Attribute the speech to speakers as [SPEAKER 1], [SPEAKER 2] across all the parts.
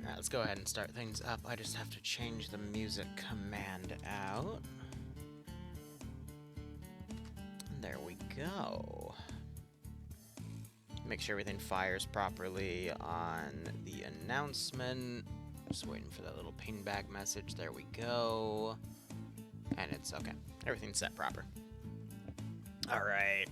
[SPEAKER 1] Alright, let's go ahead and start things up. I just have to change the music command out. There we go. Make sure everything fires properly on the announcement. Just waiting for that little pingback message. There we go. And it's okay. Everything's set proper. Alright.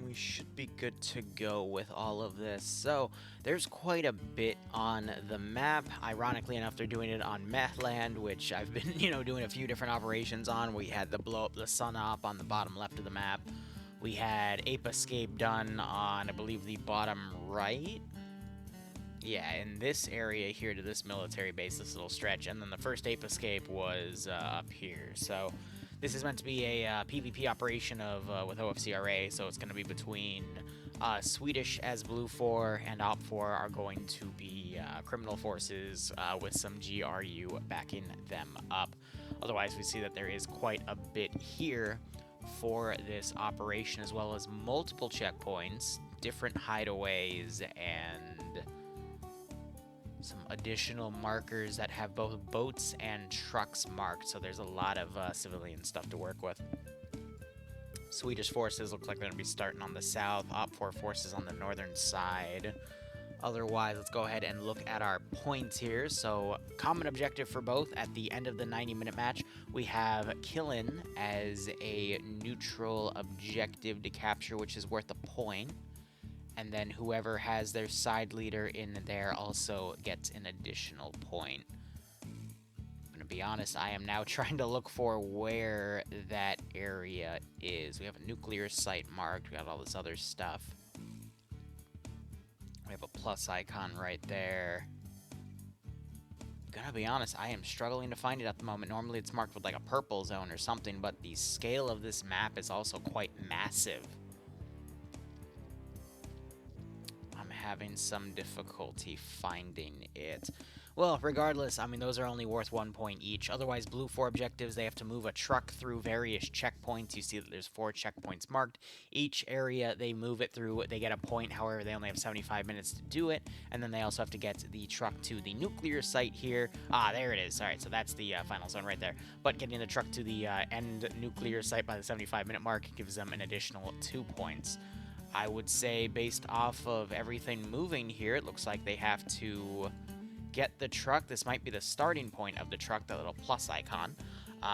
[SPEAKER 1] We should be good to go with all of this. So, there's quite a bit on the map. Ironically enough, they're doing it on Methland, which I've been, doing a few different operations on. We had the blow up the sun op on the bottom left of the map. We had Ape Escape done on, I believe, the bottom right. Yeah, in this area here to this military base, this little stretch. And then the first Ape Escape was up here. So, this is meant to be a PvP operation of with OFCRA, so it's going to be between Swedish as Blue 4 and Op 4 are going to be criminal forces with some GRU backing them up. Otherwise, we see that there is quite a bit here for this operation, as well as multiple checkpoints, different hideaways, and some additional markers that have both boats and trucks marked, so there's a lot of civilian stuff to work with. Swedish forces look like they're going to be starting on the south, Op 4 forces on the northern side. Otherwise, let's go ahead and look at our points here. So, common objective for both at the end of the 90-minute match, we have Killin as a neutral objective to capture, which is worth a point. And then whoever has their side leader in there also gets an additional point. I'm going to be honest, I am now trying to look for where that area is. We have a nuclear site marked. We got all this other stuff. We have a plus icon right there. Gonna be honest, I am struggling to find it at the moment. Normally it's marked with like a purple zone or something, but the scale of this map is also quite massive. Having some difficulty finding it. Well, regardless, I mean, those are only worth 1 point each. Otherwise, Blue 4 objectives, they have to move a truck through various checkpoints. You see that there's 4 checkpoints marked. Each area they move it through, they get a point. However, they only have 75 minutes to do it. And then they also have to get the truck to the nuclear site here. Ah, there it is. All right, so that's the final zone right there. But getting the truck to the end nuclear site by the 75-minute mark gives them an additional 2 points. I would say, based off of everything moving here, it looks like they have to get the truck. This might be the starting point of the truck, that little plus icon.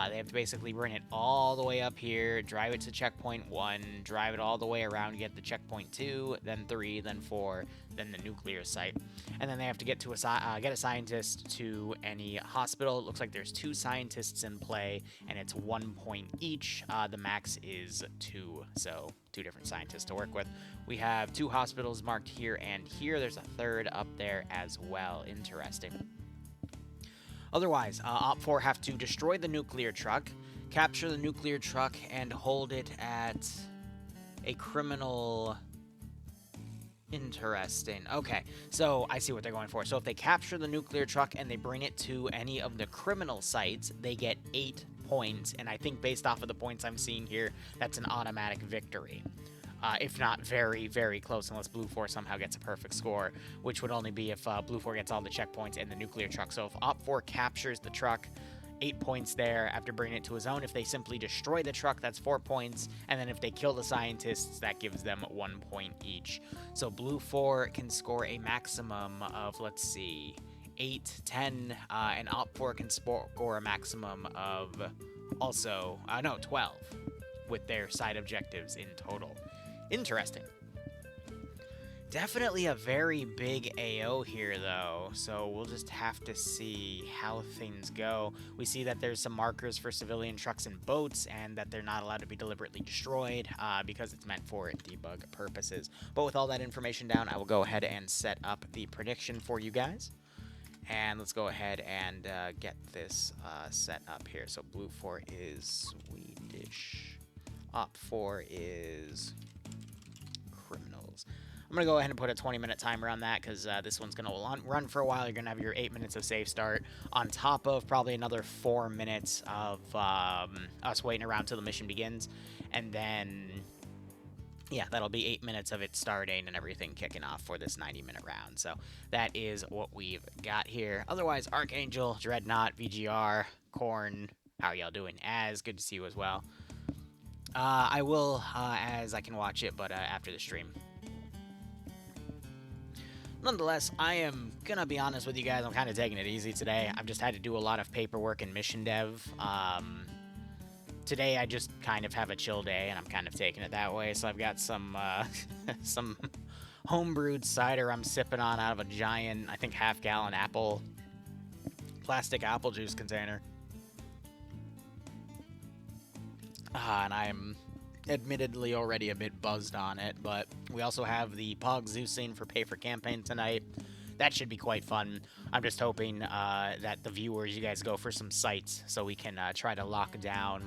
[SPEAKER 1] They have to basically bring it all the way up here, drive it to checkpoint 1, drive it all the way around, get to checkpoint 2, then 3, then 4, then the nuclear site. And then they have to get to get a scientist to any hospital. It looks like there's 2 scientists in play, and it's 1 point each. The max is 2, so 2 different scientists to work with. We have 2 hospitals marked here and here. There's a 3rd up there as well. Interesting. Otherwise, Op 4 have to destroy the nuclear truck, capture the nuclear truck, and hold it at a criminal... Interesting. Okay, so I see what they're going for. So if they capture the nuclear truck and they bring it to any of the criminal sites, they get 8 points, and I think based off of the points I'm seeing here, that's an automatic victory. If not very, very close, unless Blue 4 somehow gets a perfect score, which would only be if Blue 4 gets all the checkpoints and the nuclear truck. So if Op 4 captures the truck, 8 points there after bringing it to a zone. If they simply destroy the truck, that's 4 points. And then if they kill the scientists, that gives them 1 point each. So Blue 4 can score a maximum of, let's see, 8, 10, and Op 4 can score a maximum of also, 12 with their side objectives in total. Interesting. Definitely a very big AO here, though, so we'll just have to see how things go. We see that there's some markers for civilian trucks and boats, and that they're not allowed to be deliberately destroyed because it's meant for debug purposes. But with all that information down, I will go ahead and set up the prediction for you guys. And let's go ahead and get this set up here. So Blue 4 is Swedish. Op 4 is criminals. I'm going to go ahead and put a 20-minute timer on that because this one's going to run for a while. You're going to have your 8 minutes of safe start on top of probably another 4 minutes of us waiting around till the mission begins. And then yeah, that'll be 8 minutes of it starting and everything kicking off for this 90-minute round. So that is what we've got here. Otherwise, Archangel, Dreadnought, VGR, Korn, how are y'all doing? As good to see you as well. I will, as I can watch it, but after the stream. Nonetheless, I am gonna be honest with you guys, I'm kind of taking it easy today. I've just had to do a lot of paperwork and mission dev. Today I just kind of have a chill day, and I'm kind of taking it that way. So I've got some some homebrewed cider I'm sipping on out of a giant, I think, half-gallon plastic apple juice container. And I'm admittedly already a bit buzzed on it, but we also have the Pog Zeusing for Pay for Campaign tonight. That should be quite fun. I'm just hoping that the viewers, you guys go for some sites so we can try to lock down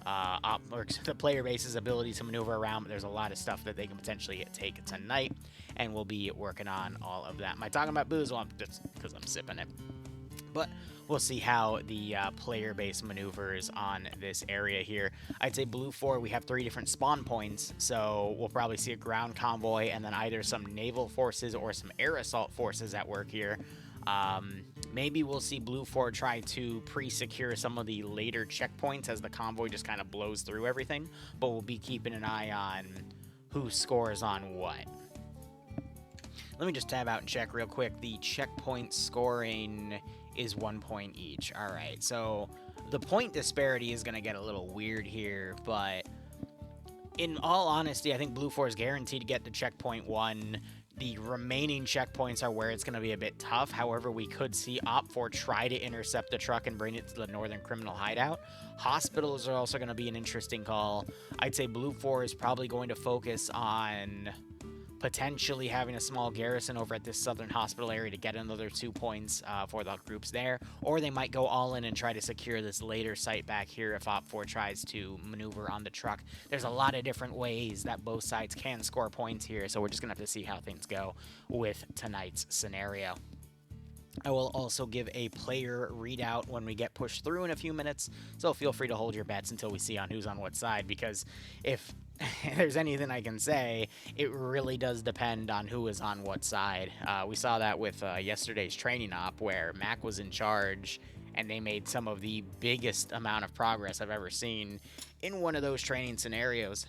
[SPEAKER 1] the player base's ability to maneuver around. But there's a lot of stuff that they can potentially take tonight, and we'll be working on all of that. Am I talking about booze? Well, just because I'm sipping it. But we'll see how the player base maneuvers on this area here. I'd say Blue 4, we have 3 different spawn points, so we'll probably see a ground convoy and then either some naval forces or some air assault forces at work here. Maybe we'll see Blue 4 try to pre-secure some of the later checkpoints as the convoy just kind of blows through everything, but we'll be keeping an eye on who scores on what. Let me just tab out and check real quick. The checkpoint scoring is 1 point each. All right, so the point disparity is going to get a little weird here, but in all honesty, I think Blue 4 is guaranteed to get to checkpoint 1. The remaining checkpoints are where it's going to be a bit tough. However, we could see Op4 try to intercept the truck and bring it to the northern criminal hideout. Hospitals are also going to be an interesting call. I'd say Blue 4 is probably going to focus on potentially having a small garrison over at this southern hospital area to get another 2 points for the groups there, or they might go all in and try to secure this later site back here if Op4 tries to maneuver on the truck. There's a lot of different ways that both sides can score points here, so we're just gonna have to see how things go with tonight's scenario. I will also give a player readout when we get pushed through in a few minutes, so feel free to hold your bets until we see on who's on what side, because if there's anything I can say, it really does depend on who is on what side. We saw that with yesterday's training op where Mac was in charge, and they made some of the biggest amount of progress I've ever seen in one of those training scenarios.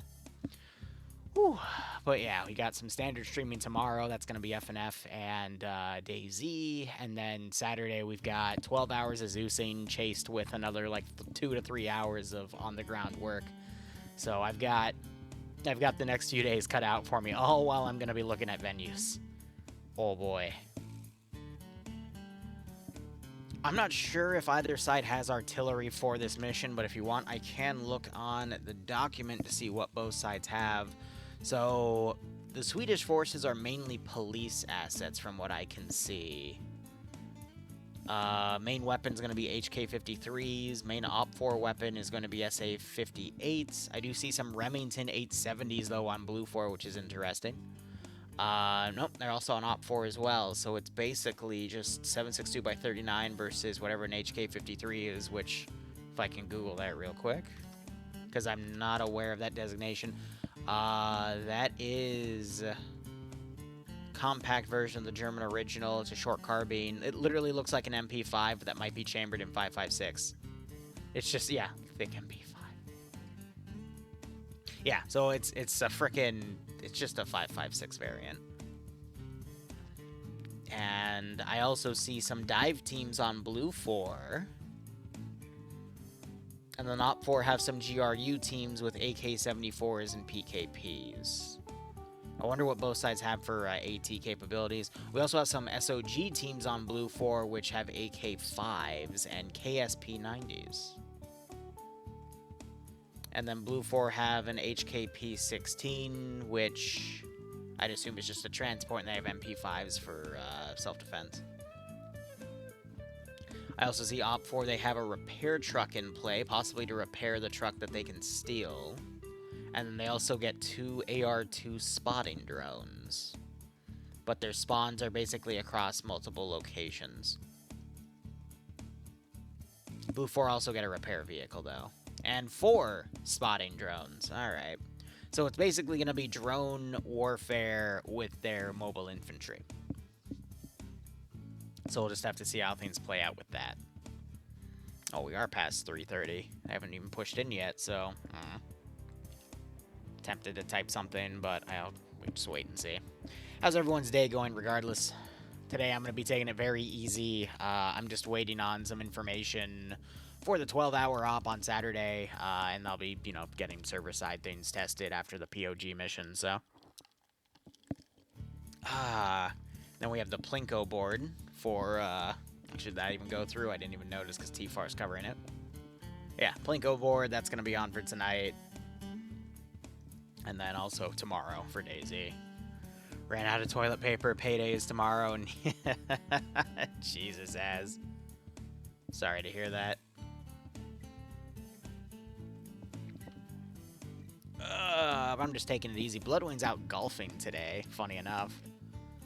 [SPEAKER 1] Whew. But yeah, we got some standard streaming tomorrow. That's going to be FNF and DayZ. And then Saturday, we've got 12 hours of Zeusing chased with another like 2 to 3 hours of on-the-ground work. So I've got the next few days cut out for me, all while I'm going to be looking at venues. Oh boy. I'm not sure if either side has artillery for this mission, but if you want, I can look on the document to see what both sides have. So the Swedish forces are mainly police assets from what I can see. Main weapon is going to be HK-53s. Main Op4 weapon is going to be SA-58s. I do see some Remington 870s, though, on Blue 4, which is interesting. Nope, they're also on Op4 as well, so it's basically just 7.62x39 versus whatever an HK-53 is, which, if I can Google that real quick, because I'm not aware of that designation. That is compact version of the German original. It's a short carbine. It literally looks like an MP5 that might be chambered in 5.56. It's just, yeah, thick MP5. Yeah, so it's a frickin', it's just a 5.56 variant. And I also see some dive teams on Blue 4. And then Op4 have some GRU teams with AK-74s and PKPs. I wonder what both sides have for AT capabilities. We also have some SOG teams on Blue 4, which have AK-5s and KSP-90s. And then Blue 4 have an HKP-16, which I'd assume is just a transport, and they have MP5s for self-defense. I also see Op4, they have a repair truck in play, possibly to repair the truck that they can steal. And then they also get 2 AR-2 spotting drones. But their spawns are basically across multiple locations. Blue 4 also get a repair vehicle, though. And 4 spotting drones. Alright. So it's basically going to be drone warfare with their mobile infantry. So we'll just have to see how things play out with that. Oh, we are past 3:30. I haven't even pushed in yet, so... Tempted to type something, but I'll just wait and see. How's everyone's day going regardless? Today I'm going to be taking it very easy. I'm just waiting on some information for the 12-hour op on Saturday, and I'll be, getting server-side things tested after the POG mission, so. Then we have the Plinko board for, should that even go through? I didn't even notice because T-Far's covering it. Yeah, Plinko board, that's going to be on for tonight. And then also tomorrow for Daisy. Ran out of toilet paper, payday is tomorrow, and Jesus as. Sorry to hear that. I'm just taking it easy. Bloodwing's out golfing today, funny enough.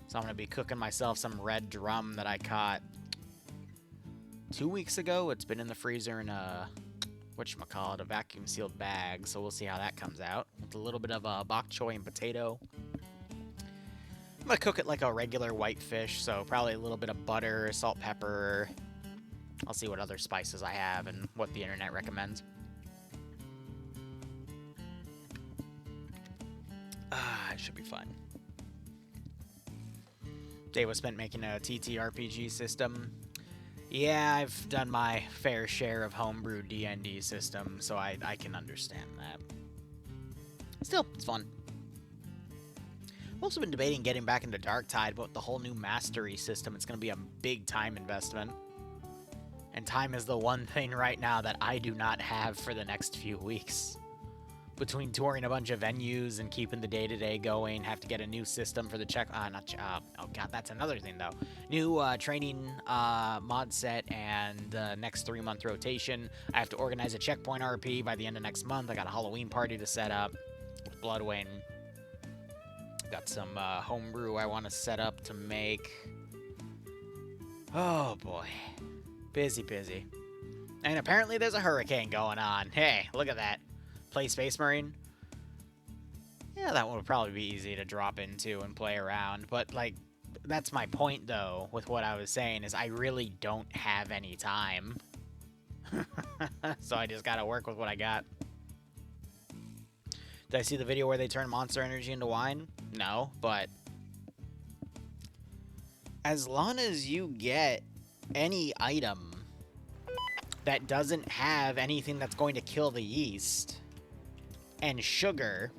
[SPEAKER 1] So I'm going to be cooking myself some red drum that I caught 2 weeks ago. It's been in the freezer in a, whatchamacallit, a vacuum sealed bag. So we'll see how that comes out. With a little bit of bok choy and potato. I'm going to cook it like a regular white fish. So probably a little bit of butter, salt, pepper. I'll see what other spices I have and what the internet recommends. It should be fun. Day was spent making a TTRPG system. Yeah, I've done my fair share of homebrew D&D systems, so I can understand that. Still, it's fun. I've also been debating getting back into Darktide, but with the whole new mastery system, it's going to be a big time investment. And time is the one thing right now that I do not have for the next few weeks. Between touring a bunch of venues and keeping the day-to-day going, have to get a new system for the oh god, that's another thing though. New training mod set and next 3-month rotation. I have to organize a checkpoint RP by the end of next month. I got a Halloween party to set up with Bloodwing. Got some homebrew I want to set up to make. Oh boy. Busy. And apparently there's a hurricane going on. Hey, look at that. Play Space Marine. Yeah, that one would probably be easy to drop into and play around. But, like, that's my point, though, with what I was saying, is I really don't have any time. So I just gotta work with what I got. Did I see the video where they turn Monster Energy into wine? No, but as long as you get any item that doesn't have anything that's going to kill the yeast and sugar,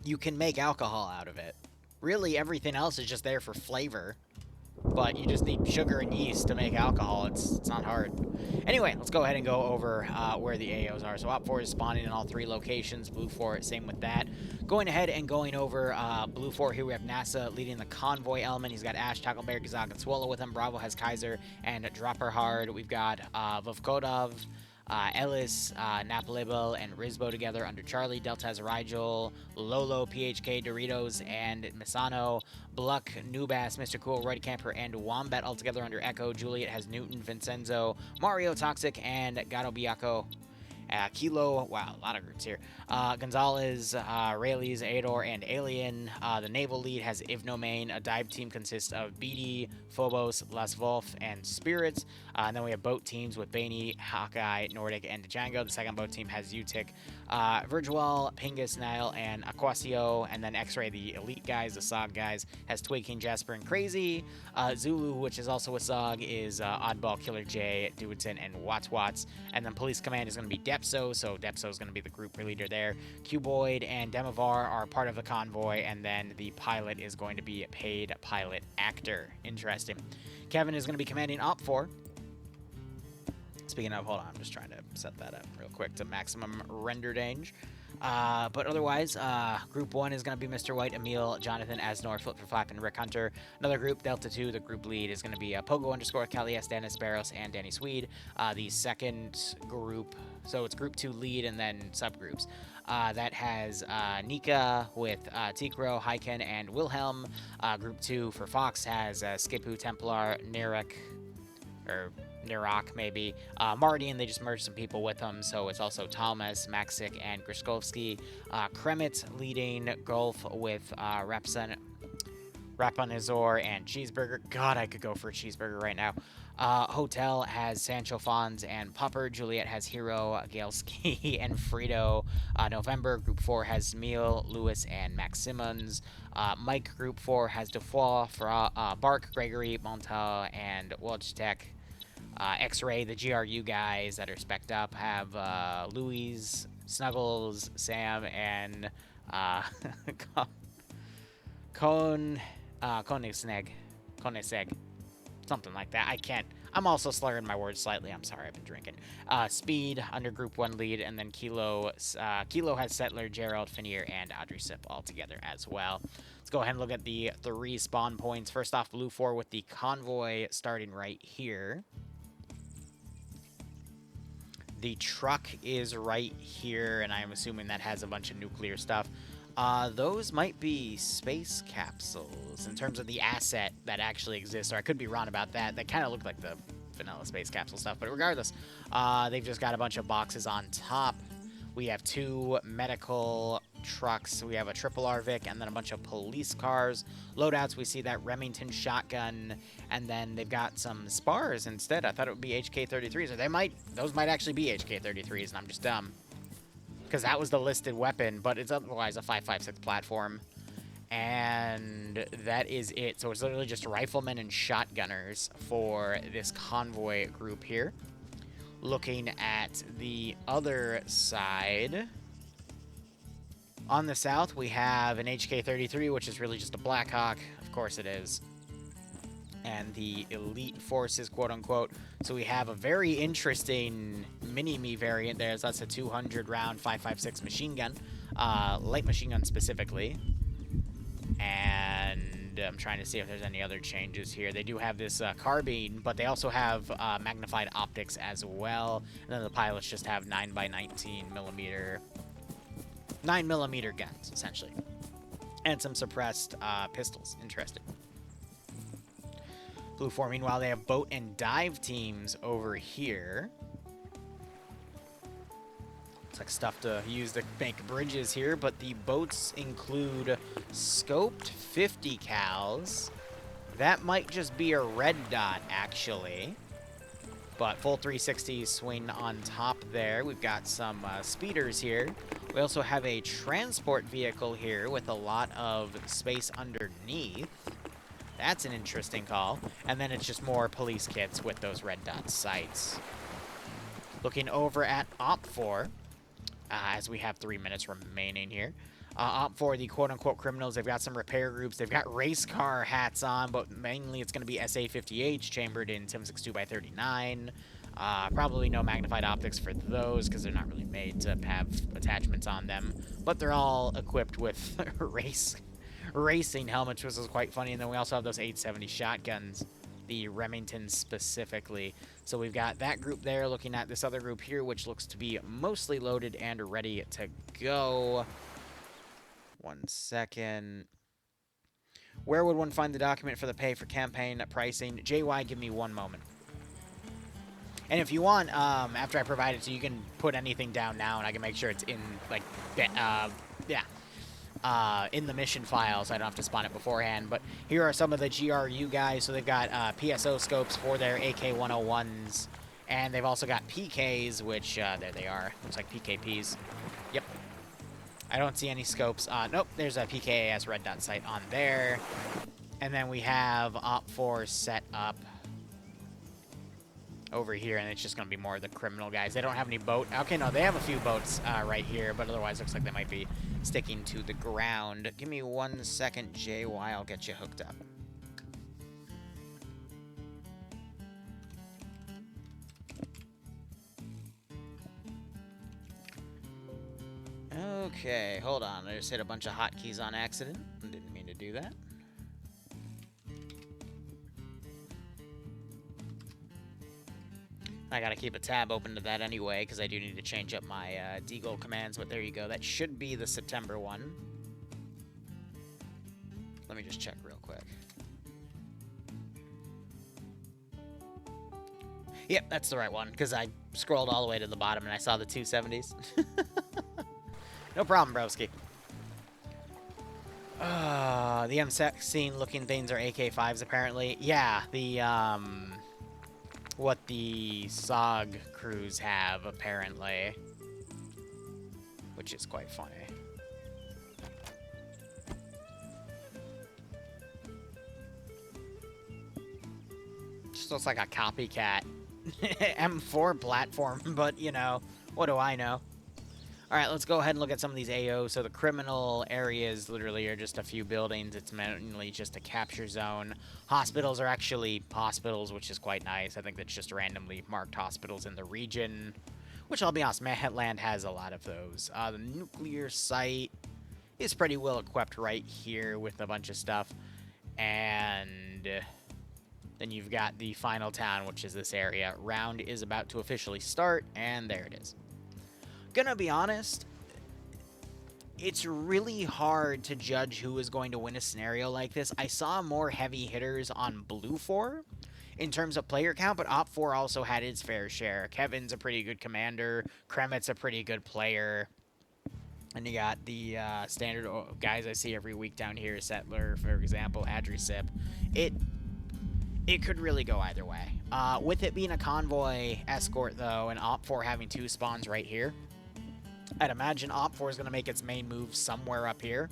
[SPEAKER 1] you can make alcohol out of it. Really, everything else is just there for flavor, but you just need sugar and yeast to make alcohol. It's not hard. Anyway, let's go ahead and go over where the AOs are. So Op 4 is spawning in all 3 locations. Blue 4, same with that. Going ahead and going over Blue 4, here we have NASA leading the Convoy element. He's got Ash, Tacklebear, Gazak, and Swallow with him. Bravo has Kaiser and Dropper Hard. We've got Vovkodov, Ellis, Napalibel, and Rizbo together under Charlie. Delta has Rigel, Lolo, PHK, Doritos, and Misano. Bluck, Nubass, Mr. Cool, Roy Camper, and Wombat all together under Echo. Juliet has Newton, Vincenzo, Mario, Toxic, and Gato Biaco. Kilo, wow, a lot of groups here. Gonzalez, Rayleigh, Aedor, and Alien. The naval lead has Ivnomain. A dive team consists of BD, Phobos, Las Wolf, and Spirits. And then we have boat teams with Baney, Hawkeye, Nordic, and Django. The second boat team has Utic, Virtual, Pingus, Nile, and Aquasio. And then X-Ray, the elite guys, the SOG guys, has Twig King, Jasper, and Crazy. Zulu, which is also a SOG, is Oddball, Killer J, Duwiton, and Watts. And then Police Command is going to be Depso, so Depso is going to be the group leader there. Cuboid and Demovar are part of the convoy, and then the pilot is going to be a paid pilot actor. Interesting. Kevin is going to be commanding Op 4. Speaking of, hold on, I'm just trying to set that up real quick to maximum render range. But otherwise, Group 1 is going to be Mr. White, Emil, Jonathan, Asnor, Flip for Flap, and Rick Hunter. Another group, Delta 2, the group lead is going to be Pogo _ Calias, Dennis Barros, and Danny Swede. The second group, so it's Group 2 lead and then subgroups. That has Nika with Tikro, Hyken, and Wilhelm. Group 2 for Fox has Skipu, Templar, Nerek, or Nirok maybe. Mardian, they just merged some people with him, so it's also Talmas, Maxic, and Griskovsky. Kremitz leading Gulf with Rapanizor and Cheeseburger. God, I could go for a cheeseburger right now. Hotel has Sancho Fons and Pupper. Juliet has Hero, Galski, and Frito. November, Group 4 has Meal, Lewis, and Max Simmons. Mike, Group 4 has Defoe, Bark, Gregory, Montal, and Wojtek. X-Ray, the GRU guys that are spec'd up, have Louise, Snuggles, Sam, and Koenigsegg. Something like that. I can't. I'm also slurring my words slightly. I'm sorry, I've been drinking. Speed, under Group 1 lead, and then Kilo has Settler, Gerald, Finier, and Audrey Sip all together as well. Let's go ahead and look at the 3 spawn points. First off, Blue 4 with the Convoy starting right here. The truck is right here, and I'm assuming that has a bunch of nuclear stuff. Those might be space capsules in terms of the asset that actually exists, or I could be wrong about that. They kind of look like the vanilla space capsule stuff, but regardless, they've just got a bunch of boxes on top. We have 2 medical trucks. We have a triple RVic and then a bunch of police cars. Loadouts, we see that Remington shotgun, and then they've got some spars instead. I thought it would be HK-33s, or those might actually be HK-33s, and I'm just dumb. Because that was the listed weapon, but it's otherwise a 5.56 platform. And that is it. So it's literally just riflemen and shotgunners for this convoy group here. Looking at the other side, on the south, we have an HK-33, which is really just a Blackhawk. Of course it is. And the elite forces, quote-unquote. So we have a very interesting mini-me variant there. So that's a 200-round 5.56 machine gun, light machine gun specifically. And I'm trying to see if there's any other changes here. They do have this carbine, but they also have magnified optics as well. And then the pilots just have 9x19 millimeter, 9mm guns, essentially. And some suppressed pistols. Interesting. Blue 4, meanwhile, they have boat and dive teams over here. It's like stuff to use to make bridges here, but the boats include scoped 50 cals. That might just be a red dot, actually. But full 360 swing on top there. We've got some speeders here. We also have a transport vehicle here with a lot of space underneath. That's an interesting call. And then it's just more police kits with those red dot sights. Looking over at OPFOR, as we have 3 minutes remaining here. OPFOR, the quote-unquote criminals, they've got some repair groups. They've got race car hats on, but mainly it's going to be SA-50H chambered in Tim 62x39. Probably no magnified optics for those because they're not really made to have attachments on them. But they're all equipped with racing helmets, which is quite funny. And then we also have those 870 shotguns, the Remington specifically. So we've got that group there looking at this other group here, which looks to be mostly loaded and ready to go. 1 second. Where would one find the document for the pay for campaign pricing? JY, give me 1 moment. And if you want, after I provide it to you, you can put anything down now, and I can make sure it's in, like, in the mission file, so I don't have to spawn it beforehand. But here are some of the GRU guys. So they've got PSO scopes for their AK-101s, and they've also got PKs, which, there they are. Looks like PKPs. Yep. I don't see any scopes. Nope, there's a PKAS red dot sight on there. And then we have OPFOR set up over here, and it's just going to be more of the criminal guys. They don't have any boat. Okay, no, they have a few boats right here, but otherwise looks like they might be sticking to the ground. Give me 1 second, JY. I'll get you hooked up. Okay, hold on. I just hit a bunch of hotkeys on accident. Didn't mean to do that. I gotta keep a tab open to that anyway, because I do need to change up my deagle commands, but there you go. That should be the September one. Let me just check real quick. Yep, that's the right one, because I scrolled all the way to the bottom and I saw the 270s. No problem, broski. The M16 looking things are AK-5s, apparently. Yeah, the, what the SOG crews have, apparently. Which is quite funny. Just looks like a copycat M4 platform, but, you know, what do I know? Alright, let's go ahead and look at some of these AOs. So the criminal areas literally are just a few buildings. It's mainly just a capture zone. Hospitals are actually hospitals, which is quite nice. I think that's just randomly marked hospitals in the region, which I'll be honest, Manhattan has a lot of those. The nuclear site is pretty well equipped right here with a bunch of stuff. And then you've got the final town, which is this area. Round is about to officially start, and there it is. Gonna be honest, it's really hard to judge who is going to win a scenario like this. I saw more heavy hitters on Blue 4 in terms of player count, but Op 4 also had its fair share. Kevin's a pretty good commander. Kremit's a pretty good player. And you got the standard guys I see every week down here, Settler, for example, Adrisip. It could really go either way. With it being a convoy escort, though, and Op 4 having 2 spawns right here, I'd imagine Op 4 is going to make its main move somewhere up here.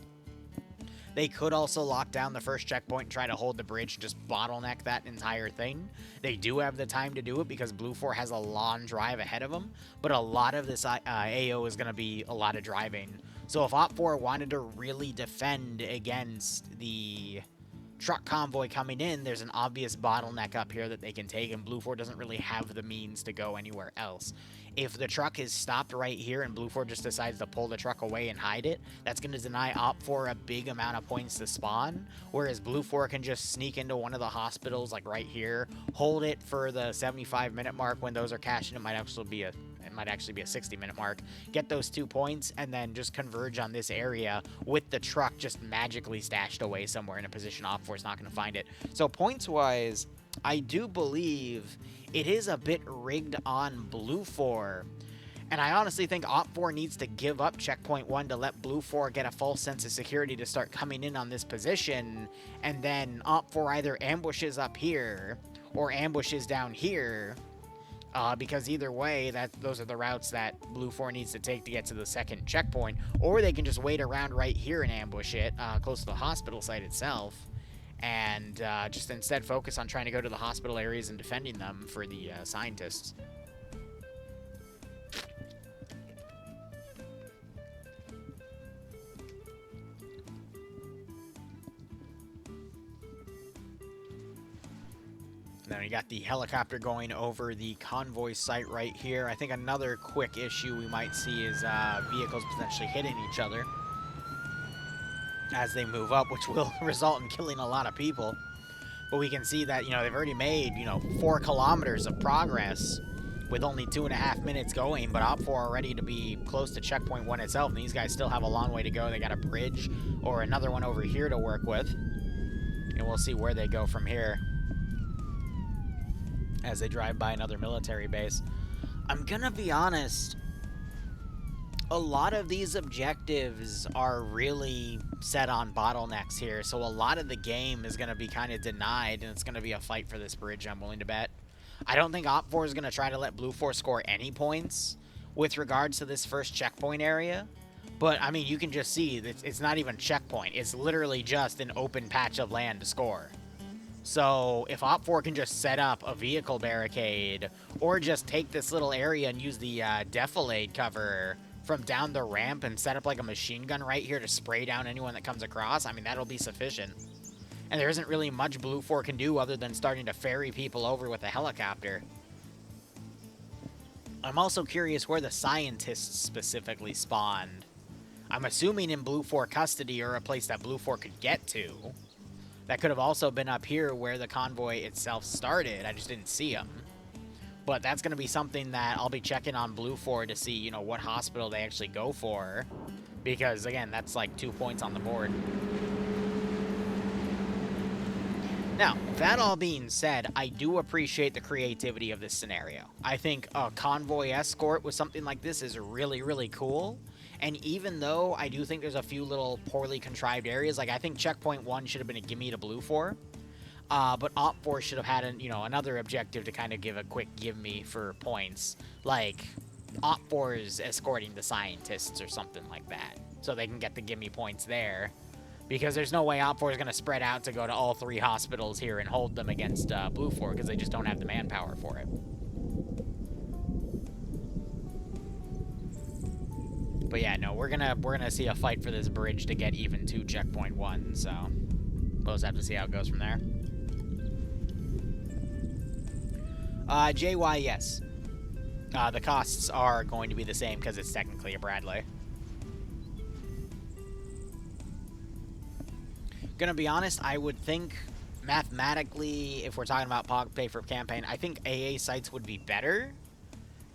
[SPEAKER 1] They could also lock down the first checkpoint and try to hold the bridge and just bottleneck that entire thing. They do have the time to do it because Blue 4 has a long drive ahead of them, but a lot of this AO is going to be a lot of driving. So if Op 4 wanted to really defend against the truck convoy coming in, there's an obvious bottleneck up here that they can take, and Blue 4 doesn't really have the means to go anywhere else. If the truck is stopped right here and Blue 4 just decides to pull the truck away and hide it, that's going to deny Op 4 a big amount of points to spawn, whereas Blue 4 can just sneak into one of the hospitals, like right here, hold it for the 75-minute mark. When those are cashing, it might actually be a 60-minute mark. Get those 2 points, and then just converge on this area with the truck just magically stashed away somewhere in a position Op 4 is not going to find it. So points-wise, I do believe it is a bit rigged on Blue 4. And I honestly think Op 4 needs to give up checkpoint 1 to let Blue 4 get a false sense of security to start coming in on this position. And then Op 4 either ambushes up here or ambushes down here. Because either way, those are the routes that Blue 4 needs to take to get to the second checkpoint. Or they can just wait around right here and ambush it close to the hospital site itself. And just instead focus on trying to go to the hospital areas and defending them for the scientists. Then we got the helicopter going over the convoy site right here. I think another quick issue we might see is vehicles potentially hitting each other as they move up, which will result in killing a lot of people. But we can see that, they've already made, 4 kilometers of progress with only 2.5 minutes going, but Op 4 are ready to be close to checkpoint 1 itself, and these guys still have a long way to go. They got a bridge or another one over here to work with, and we'll see where they go from here as they drive by another military base. I'm gonna be honest, a lot of these objectives are really set on bottlenecks here, so a lot of the game is going to be kind of denied, and it's going to be a fight for this bridge, I'm willing to bet. I don't think Op 4 is going to try to let Blue 4 score any points with regards to this first checkpoint area, but, I mean, you can just see that it's not even checkpoint. It's literally just an open patch of land to score. So, if Op 4 can just set up a vehicle barricade, or just take this little area and use the defilade cover from down the ramp and set up like a machine gun right here to spray down anyone that comes across, I mean, that'll be sufficient. And there isn't really much Blue 4 can do other than starting to ferry people over with a helicopter. I'm also curious where the scientists specifically spawned. I'm assuming in Blue 4 custody, or a place that Blue 4 could get to. That could have also been up here where the convoy itself started. I just didn't see them. But that's going to be something that I'll be checking on Blue 4 to see, what hospital they actually go for. Because, again, that's like 2 points on the board. Now, that all being said, I do appreciate the creativity of this scenario. I think a convoy escort with something like this is really, really cool. And even though I do think there's a few little poorly contrived areas, like I think checkpoint 1 should have been a gimme to Blue 4. But Op 4 should have had, another objective to kind of give a quick give me for points. Like, Op 4 is escorting the scientists or something like that. So they can get the gimme points there. Because there's no way Op 4 is going to spread out to go to all 3 hospitals here and hold them against Blue 4 because they just don't have the manpower for it. But yeah, no, we're gonna see a fight for this bridge to get even to checkpoint 1, so we'll just have to see how it goes from there. JY, yes. The costs are going to be the same because it's technically a Bradley. Gonna be honest, I would think mathematically, if we're talking about POG pay for campaign, I think AA sites would be better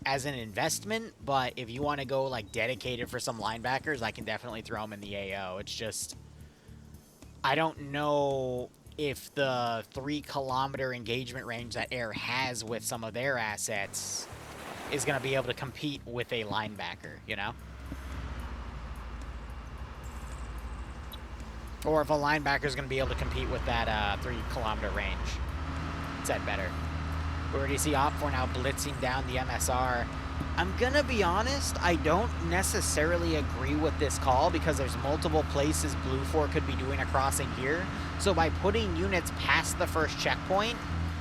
[SPEAKER 1] as an investment, but if you want to go like dedicated for some linebackers, I can definitely throw them in the AO. It's just, I don't know if the 3-kilometer engagement range that Air has with some of their assets is going to be able to compete with a linebacker, you know? Or if a linebacker is going to be able to compete with that 3-kilometer range. Said better. We already see Op 4 now blitzing down the MSR. I'm going to be honest, I don't necessarily agree with this call because there's multiple places Blue 4 could be doing a crossing here. So by putting units past the first checkpoint,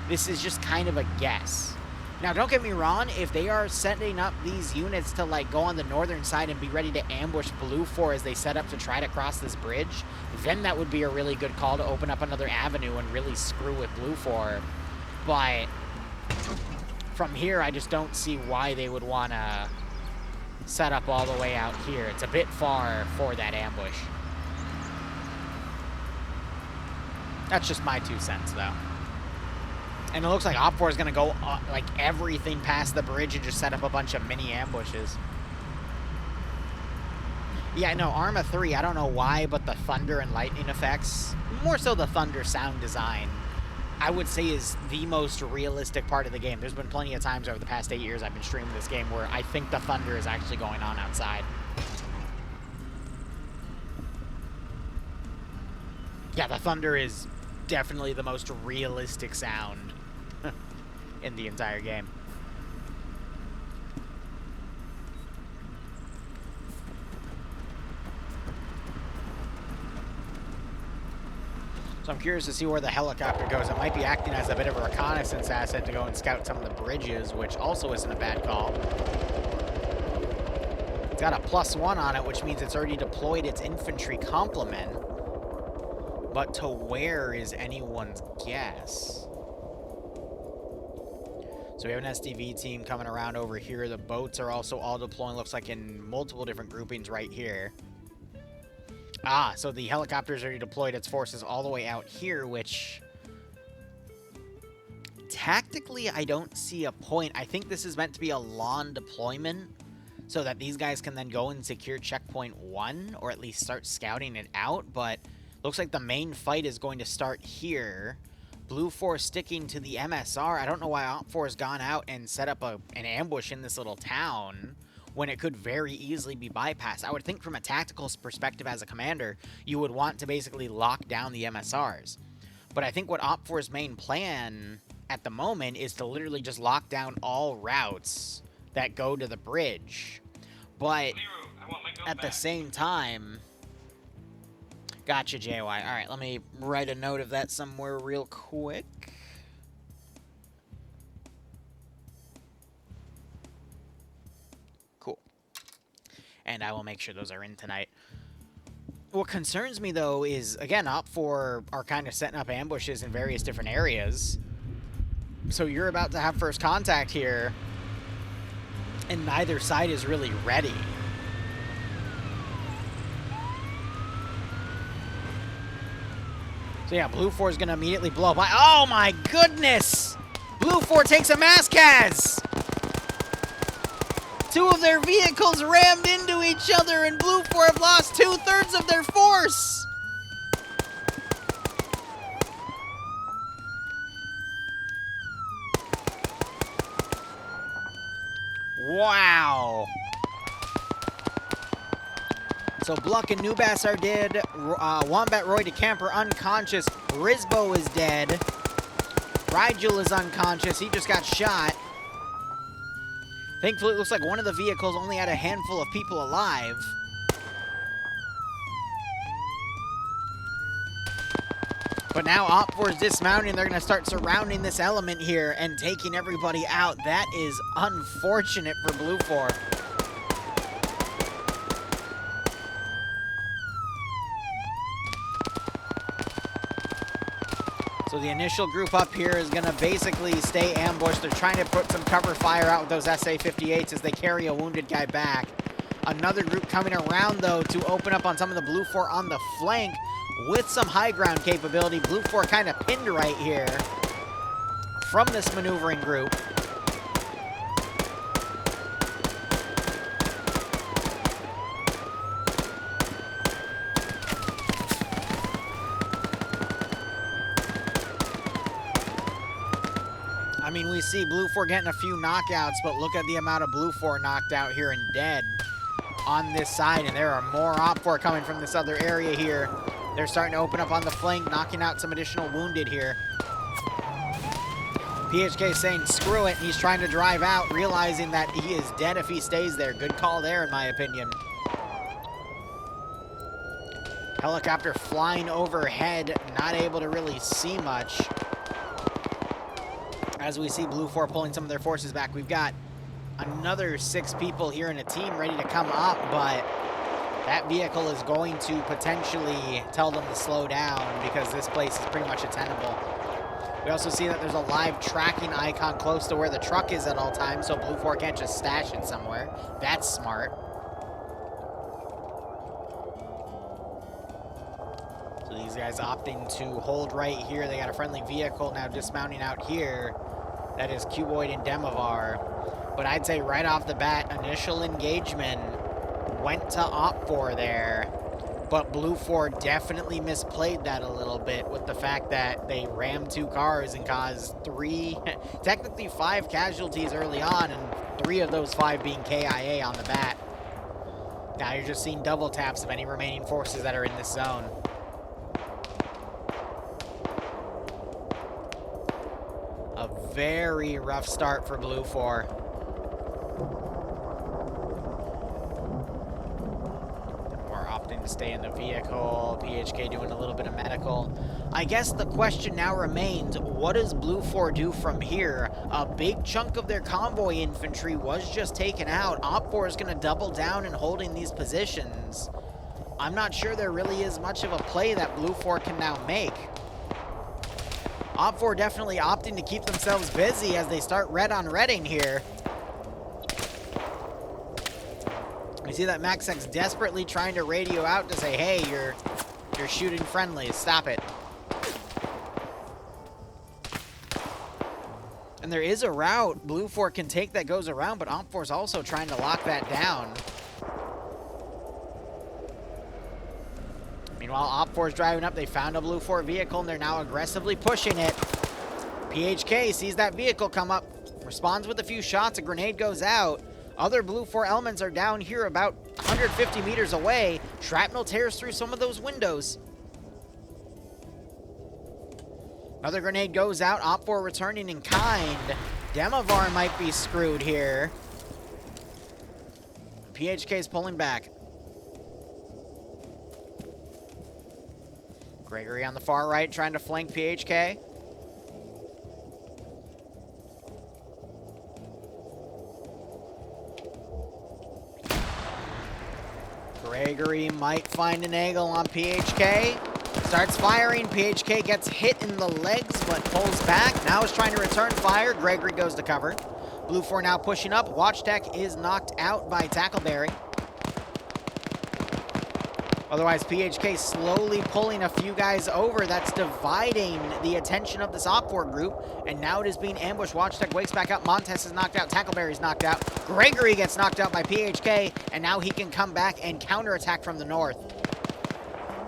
[SPEAKER 1] this is just kind of a guess. Now, don't get me wrong, if they are setting up these units to like go on the northern side and be ready to ambush Blue 4 as they set up to try to cross this bridge, then that would be a really good call to open up another avenue and really screw with Blue 4. But from here, I just don't see why they would want to set up all the way out here. It's a bit far for that ambush. That's just my 2 cents, though. And it looks like Op 4 is going to go, like, everything past the bridge and just set up a bunch of mini ambushes. Yeah, no, Arma 3, I don't know why, but the thunder and lightning effects, more so the thunder sound design, I would say is the most realistic part of the game. There's been plenty of times over the past 8 years I've been streaming this game where I think the thunder is actually going on outside. Yeah, the thunder is definitely the most realistic sound in the entire game. So I'm curious to see where the helicopter goes. It might be acting as a bit of a reconnaissance asset to go and scout some of the bridges, which also isn't a bad call. It's got a +1 on it, which means it's already deployed its infantry complement. But to where is anyone's guess? So we have an SDV team coming around over here. The boats are also all deploying, looks like in multiple different groupings right here. Ah, so the helicopter's already deployed its forces all the way out here, which tactically I don't see a point. I think this is meant to be a lawn deployment so that these guys can then go and secure checkpoint 1, or at least start scouting it out, but looks like the main fight is going to start here. Blue 4 sticking to the MSR. I don't know why Op 4 has gone out and set up an ambush in this little town when it could very easily be bypassed. I would think from a tactical perspective as a commander, you would want to basically lock down the MSRs. But I think what Op 4's main plan at the moment is to literally just lock down all routes that go to the bridge. But at the same time... Gotcha, JY. All right, let me write a note of that somewhere real quick. Cool. And I will make sure those are in tonight. What concerns me, though, is, again, Op 4 are kind of setting up ambushes in various different areas. So you're about to have first contact here, and neither side is really ready. So yeah, Blue 4 is going to immediately blow by. Oh my goodness! Blue 4 takes a Mascaz! 2 of their vehicles rammed into each other, and Blue 4 have lost 2/3 of their force! Wow. So Bluck and Nubass are dead. Wombat Roy DeCamper unconscious. Rizbo is dead. Rigel is unconscious. He just got shot. Thankfully, it looks like one of the vehicles only had a handful of people alive. But now OPFOR is dismounting. They're going to start surrounding this element here and taking everybody out. That is unfortunate for Blue 4. So the initial group up here is going to basically stay ambushed. They're trying to put some cover fire out with those SA-58s as they carry a wounded guy back. Another group coming around, though, to open up on some of the Blue 4 on the flank with some high ground capability. Blue 4 kind of pinned right here from this maneuvering group. I mean, we see Blue 4 getting a few knockouts, but look at the amount of Blue 4 knocked out here and dead on this side, and there are more OPFOR coming from this other area here. They're starting to open up on the flank, knocking out some additional wounded here. PHK saying screw it, and he's trying to drive out, realizing that he is dead if he stays there. Good call there, in my opinion. Helicopter flying overhead, not able to really see much. As we see Blue 4 pulling some of their forces back, we've got another 6 people here in a team ready to come up, but that vehicle is going to potentially tell them to slow down because this place is pretty much attainable. We also see that there's a live tracking icon close to where the truck is at all times, so Blue 4 can't just stash it somewhere. That's smart. So these guys opting to hold right here. They got a friendly vehicle now dismounting out here. That is Cuboid and Demovar. But I'd say right off the bat, initial engagement went to OPFOR there. But Blue 4 definitely misplayed that a little bit with the fact that they rammed 2 cars and caused 3, technically 5 casualties early on, and 3 of those 5 being KIA on the bat. Now you're just seeing double taps of any remaining forces that are in this zone. A very rough start for Blue 4. We're opting to stay in the vehicle. PHK doing a little bit of medical. I guess the question now remains, what does Blue 4 do from here? A big chunk of their convoy infantry was just taken out. OPFOR is going to double down and holding these positions. I'm not sure there really is much of a play that Blue 4 can now make. OPFOR definitely opting to keep themselves busy as they start red on redding here. We see that MaxX desperately trying to radio out to say, hey, you're shooting friendlies, stop it. And there is a route Blue 4 can take that goes around, but OPFOR is also trying to lock that down. Meanwhile, OPFOR is driving up. They found a Blue 4 vehicle, and they're now aggressively pushing it. PHK sees that vehicle come up, responds with a few shots. A grenade goes out. Other Blue 4 elements are down here about 150 meters away. Shrapnel tears through some of those windows. Another grenade goes out. OPFOR returning in kind. Demovar might be screwed here. PHK is pulling back. Gregory on the far right trying to flank PHK. Gregory might find an angle on PHK. Starts firing. PHK gets hit in the legs but pulls back. Now is trying to return fire. Gregory goes to cover. Blue 4 now pushing up. WatchTech is knocked out by Tackleberry. Otherwise, PHK slowly pulling a few guys over. That's dividing the attention of this OPFOR group. And now it is being ambushed. WatchTech wakes back up. Montez is knocked out. Tackleberry's knocked out. Gregory gets knocked out by PHK. And now he can come back and counterattack from the north.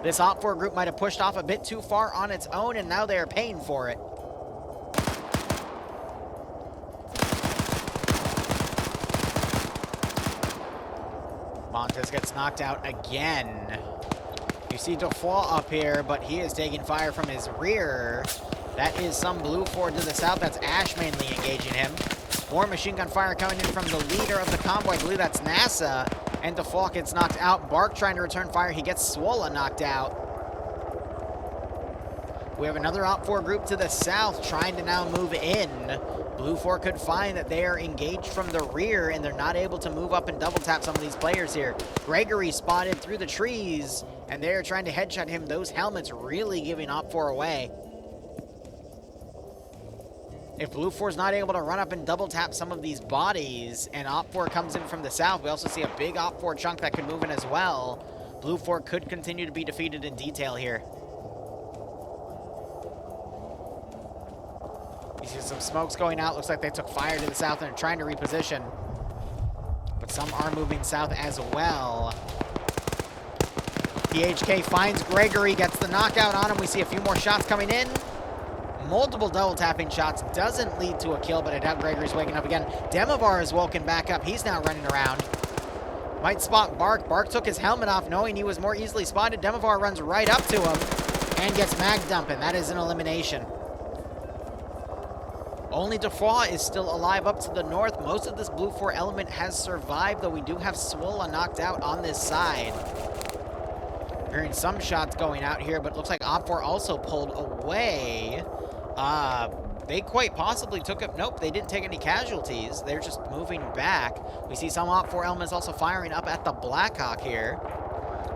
[SPEAKER 1] This OPFOR group might have pushed off a bit too far on its own, and now they are paying for it. Pontus gets knocked out again. You see Defoe up here, but he is taking fire from his rear. That is some Blue 4 to the south. That's Ash mainly engaging him. More machine gun fire coming in from the leader of the convoy. I believe that's NASA. And Default gets knocked out. Bark trying to return fire. He gets Swola knocked out. We have another OPFOR group to the south trying to now move in. Blue 4 could find that they are engaged from the rear and they're not able to move up and double tap some of these players here. Gregory spotted through the trees and they're trying to headshot him. Those helmets really giving OPFOR away. If Blue 4 is not able to run up and double tap some of these bodies and OPFOR comes in from the south, we also see a big OPFOR chunk that could move in as well. Blue 4 could continue to be defeated in detail here. You see some smokes going out. Looks like they took fire to the south and are trying to reposition. But some are moving south as well. PHK finds Gregory, gets the knockout on him. We see a few more shots coming in. Multiple double tapping shots. Doesn't lead to a kill, but I doubt Gregory's waking up again. Demovar is woken back up. He's now running around. Might spot Bark. Bark took his helmet off knowing he was more easily spotted. Demovar runs right up to him and gets mag dumping. That is an elimination. Only Defoe is still alive up to the north. Most of this Blue 4 element has survived, though we do have Swola knocked out on this side. Hearing some shots going out here, but it looks like OPFOR also pulled away. They quite possibly took it. Nope, they didn't take any casualties. They're just moving back. We see some OPFOR elements also firing up at the Blackhawk here.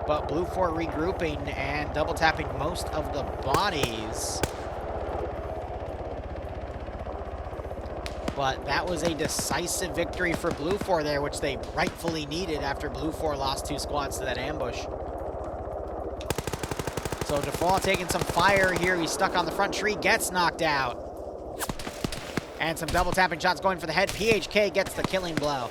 [SPEAKER 1] But Blue 4 regrouping and double tapping most of the bodies. But that was a decisive victory for Blue 4 there, which they rightfully needed after Blue 4 lost 2 squads to that ambush. So Default taking some fire here. He's stuck on the front tree, gets knocked out. And some double tapping shots going for the head. PHK gets the killing blow.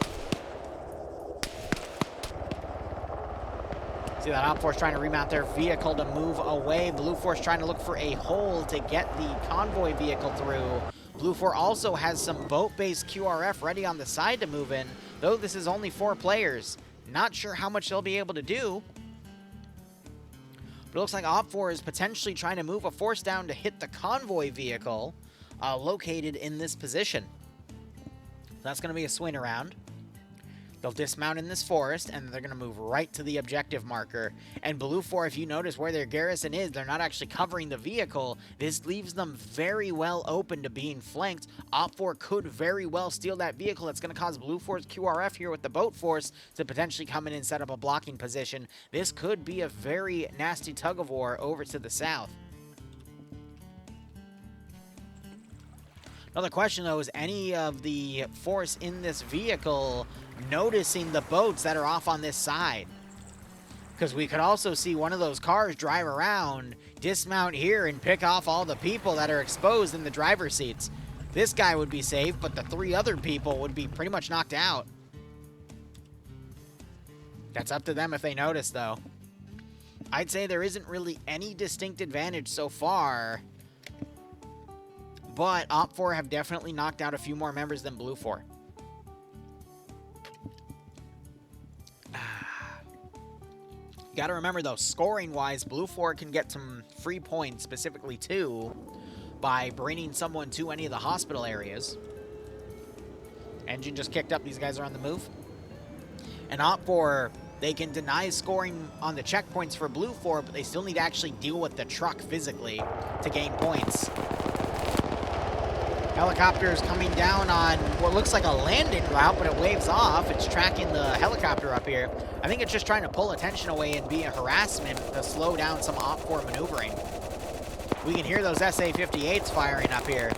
[SPEAKER 1] See that OPFOR's trying to remount their vehicle to move away. Blue 4's trying to look for a hole to get the convoy vehicle through. Blue 4 also has some boat-based QRF ready on the side to move in, though this is only 4 players. Not sure how much they'll be able to do. But it looks like OPFOR is potentially trying to move a force down to hit the convoy vehicle located in this position. That's going to be a swing around. They'll dismount in this forest, and they're going to move right to the objective marker. And Blue 4, if you notice where their garrison is, they're not actually covering the vehicle. This leaves them very well open to being flanked. OPFOR could very well steal that vehicle. That's going to cause Blue 4's QRF here with the boat force to potentially come in and set up a blocking position. This could be a very nasty tug-of-war over to the south. Another question, though, is any of the force in this vehicle noticing the boats that are off on this side? Because we could also see one of those cars drive around, dismount here, and pick off all the people that are exposed in the driver's seats. This guy would be safe, but the 3 other people would be pretty much knocked out. That's up to them if they notice, though. I'd say there isn't really any distinct advantage so far, but OPFOR have definitely knocked out a few more members than Blue 4. Got to remember, though, scoring-wise, Blue 4 can get some free points, specifically 2, by bringing someone to any of the hospital areas. Engine just kicked up. These guys are on the move. And OPFOR, they can deny scoring on the checkpoints for Blue 4, but they still need to actually deal with the truck physically to gain points. Helicopters coming down on what looks like a landing route, but it waves off. It's tracking the helicopter up here. I think it's just trying to pull attention away and be a harassment to slow down some OPFOR maneuvering. We can hear those SA-58s firing up here.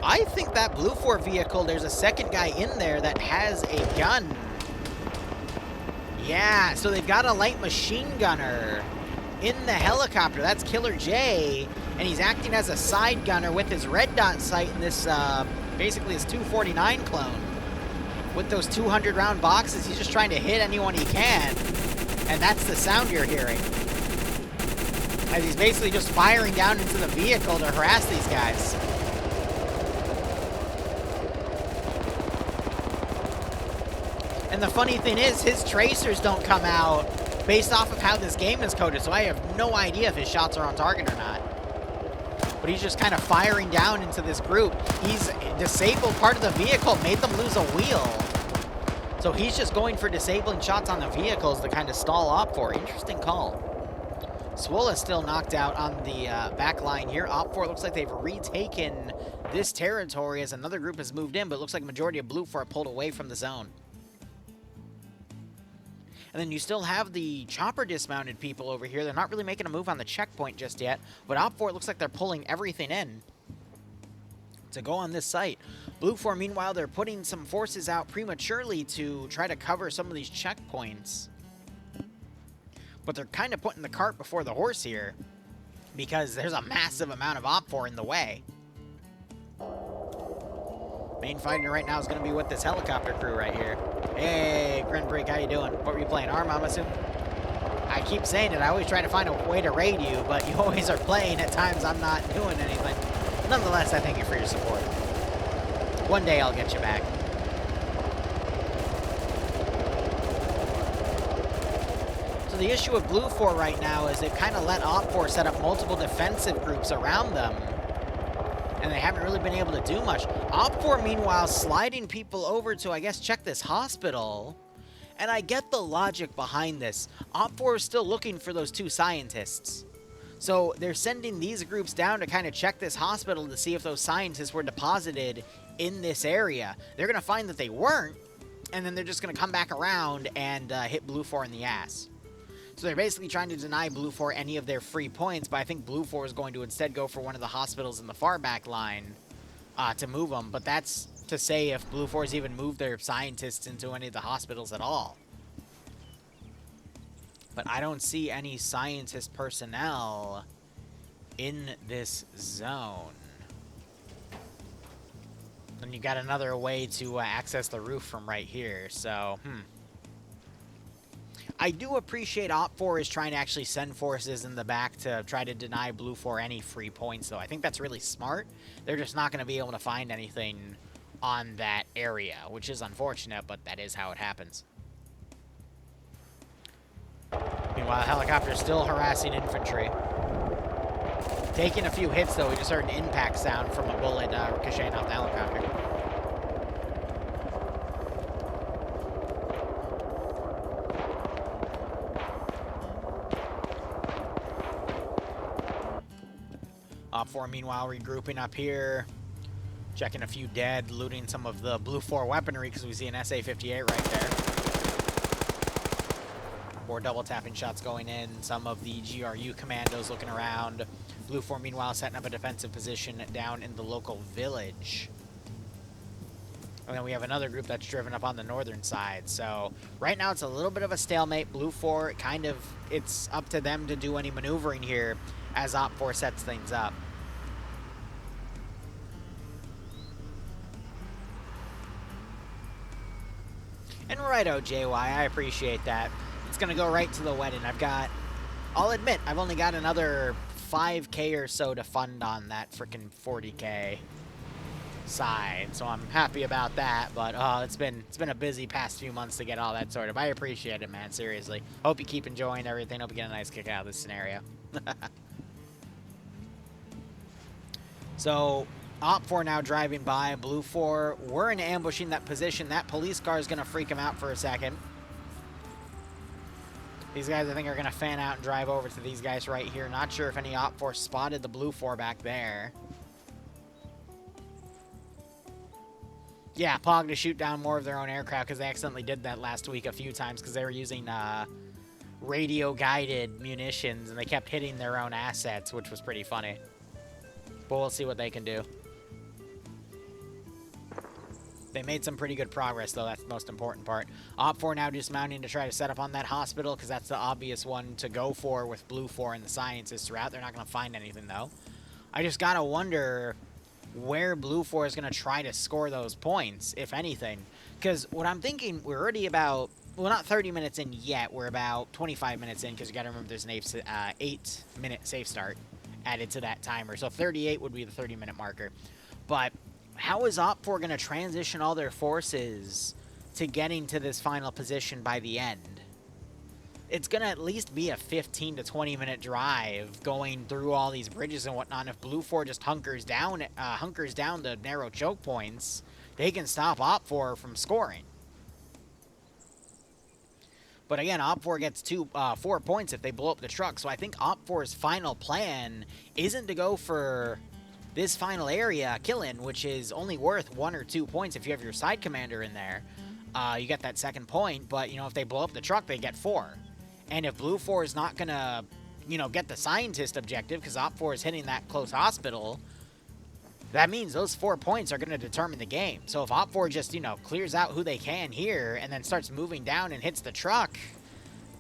[SPEAKER 1] I think that Blue 4 vehicle, there's a second guy in there that has a gun. Yeah, so they've got a light machine gunner in the helicopter. That's Killer J. And he's acting as a side gunner with his red dot sight in this, basically his 249 clone. With those 200 round boxes, he's just trying to hit anyone he can. And that's the sound you're hearing. As he's basically just firing down into the vehicle to harass these guys. And the funny thing is, his tracers don't come out based off of how this game is coded, so I have no idea if his shots are on target or not. But he's just kind of firing down into this group. He's disabled part of the vehicle, made them lose a wheel. So he's just going for disabling shots on the vehicles to kind of stall OPFOR. Interesting call. Swola still knocked out on the back line here. OPFOR looks like they've retaken this territory as another group has moved in, but it looks like the majority of BLUFOR pulled away from the zone. And then you still have the chopper dismounted people over here. They're not really making a move on the checkpoint just yet, but OPFOR looks like they're pulling everything in to go on this site. BLUFOR, meanwhile, they're putting some forces out prematurely to try to cover some of these checkpoints. But they're kind of putting the cart before the horse here because there's a massive amount of OPFOR in the way. Main fighter right now is going to be with this helicopter crew right here. Hey, Grinbreak, how you doing? What were you playing? ARM, I'm assuming? I keep saying it. I always try to find a way to raid you, but you always are playing. At times, I'm not doing anything. Nonetheless, I thank you for your support. One day, I'll get you back. So the issue with BLUFOR right now is they've kind of let OPFOR set up multiple defensive groups around them, and they haven't really been able to do much. OPFOR, meanwhile, sliding people over to, I guess, check this hospital. And I get the logic behind this. OPFOR is still looking for those two scientists. So they're sending these groups down to kind of check this hospital to see if those scientists were deposited in this area. They're going to find that they weren't, and then they're just going to come back around and hit BLUFOR in the ass. So they're basically trying to deny BLUFOR any of their free points, but I think BLUFOR is going to instead go for one of the hospitals in the far back line to move them. But that's to say if BLUFOR's even moved their scientists into any of the hospitals at all. But I don't see any scientist personnel in this zone. And you got another way to access the roof from right here, so, I do appreciate OPFOR is trying to actually send forces in the back to try to deny BLUFOR any free points, though. I think that's really smart. They're just not going to be able to find anything on that area, which is unfortunate, but that is how it happens. Meanwhile, the helicopter's still harassing infantry. Taking a few hits, though. We just heard an impact sound from a bullet ricocheting off the helicopter. OPFOR, meanwhile, regrouping up here. Checking a few dead, looting some of the BLUFOR weaponry because we see an SA-58 right there. More double tapping shots going in. Some of the GRU commandos looking around. BLUFOR, meanwhile, setting up a defensive position down in the local village. And then we have another group that's driven up on the northern side. So right now it's a little bit of a stalemate. BLUFOR, kind of, it's up to them to do any maneuvering here as OPFOR sets things up. And righto, JY, I appreciate that. It's going to go right to the wedding. I'll admit, I've only got another 5K or so to fund on that frickin' 40K side, so I'm happy about that, but it's been a busy past few months to get all that sorted. I appreciate it, man, seriously. Hope you keep enjoying everything. Hope you get a nice kick out of this scenario. So, OPFOR now driving by. BLUFOR, we're in ambushing that position. That police car is going to freak him out for a second. These guys, I think, are going to fan out and drive over to these guys right here. Not sure if any OPFOR spotted the BLUFOR back there. Yeah, POG to shoot down more of their own aircraft because they accidentally did that last week a few times because they were using radio-guided munitions and they kept hitting their own assets, which was pretty funny. But we'll see what they can do. They made some pretty good progress, though. That's the most important part. OPFOR now dismounting to try to set up on that hospital because that's the obvious one to go for with BLUFOR and the scientists are out. They're not going to find anything, though. I just got to wonder where BLUFOR is going to try to score those points, if anything. Because what I'm thinking, we're already about, well, not 30 minutes in yet. We're about 25 minutes in because you got to remember there's an 8-minute safe start added to that timer. So 38 would be the 30-minute marker. But how is OPFOR going to transition all their forces to getting to this final position by the end. It's going to at least be a 15 to 20 minute drive going through all these bridges and whatnot. If Blue 4 just hunkers down the narrow choke points, they can stop Op 4 from scoring. But again, Op 4 gets 4 points if they blow up the truck. So I think Op 4's final plan isn't to go for this final area kill-in, which is only worth 1 or 2 points if you have your side commander in there. You get that second point, but, you know, if they blow up the truck, they get 4. And if Blue 4 is not going to, you know, get the scientist objective because Op 4 is hitting that close hospital, that means those 4 points are going to determine the game. So if Op 4 just, you know, clears out who they can here and then starts moving down and hits the truck,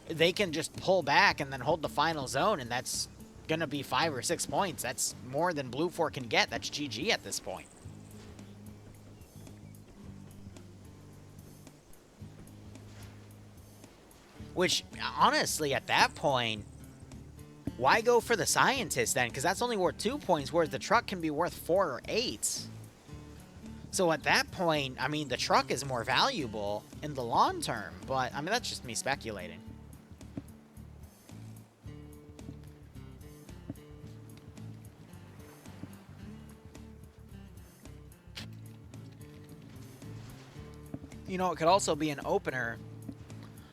[SPEAKER 1] they can just pull back and then hold the final zone, and that's going to be 5 or 6 points. That's more than Blue 4 can get. That's GG at this point. Which, honestly, at that point, why go for the scientist then? Because that's only worth 2 points, whereas the truck can be worth 4 or 8. So at that point, I mean, the truck is more valuable in the long term. But, I mean, that's just me speculating. You know, it could also be an opener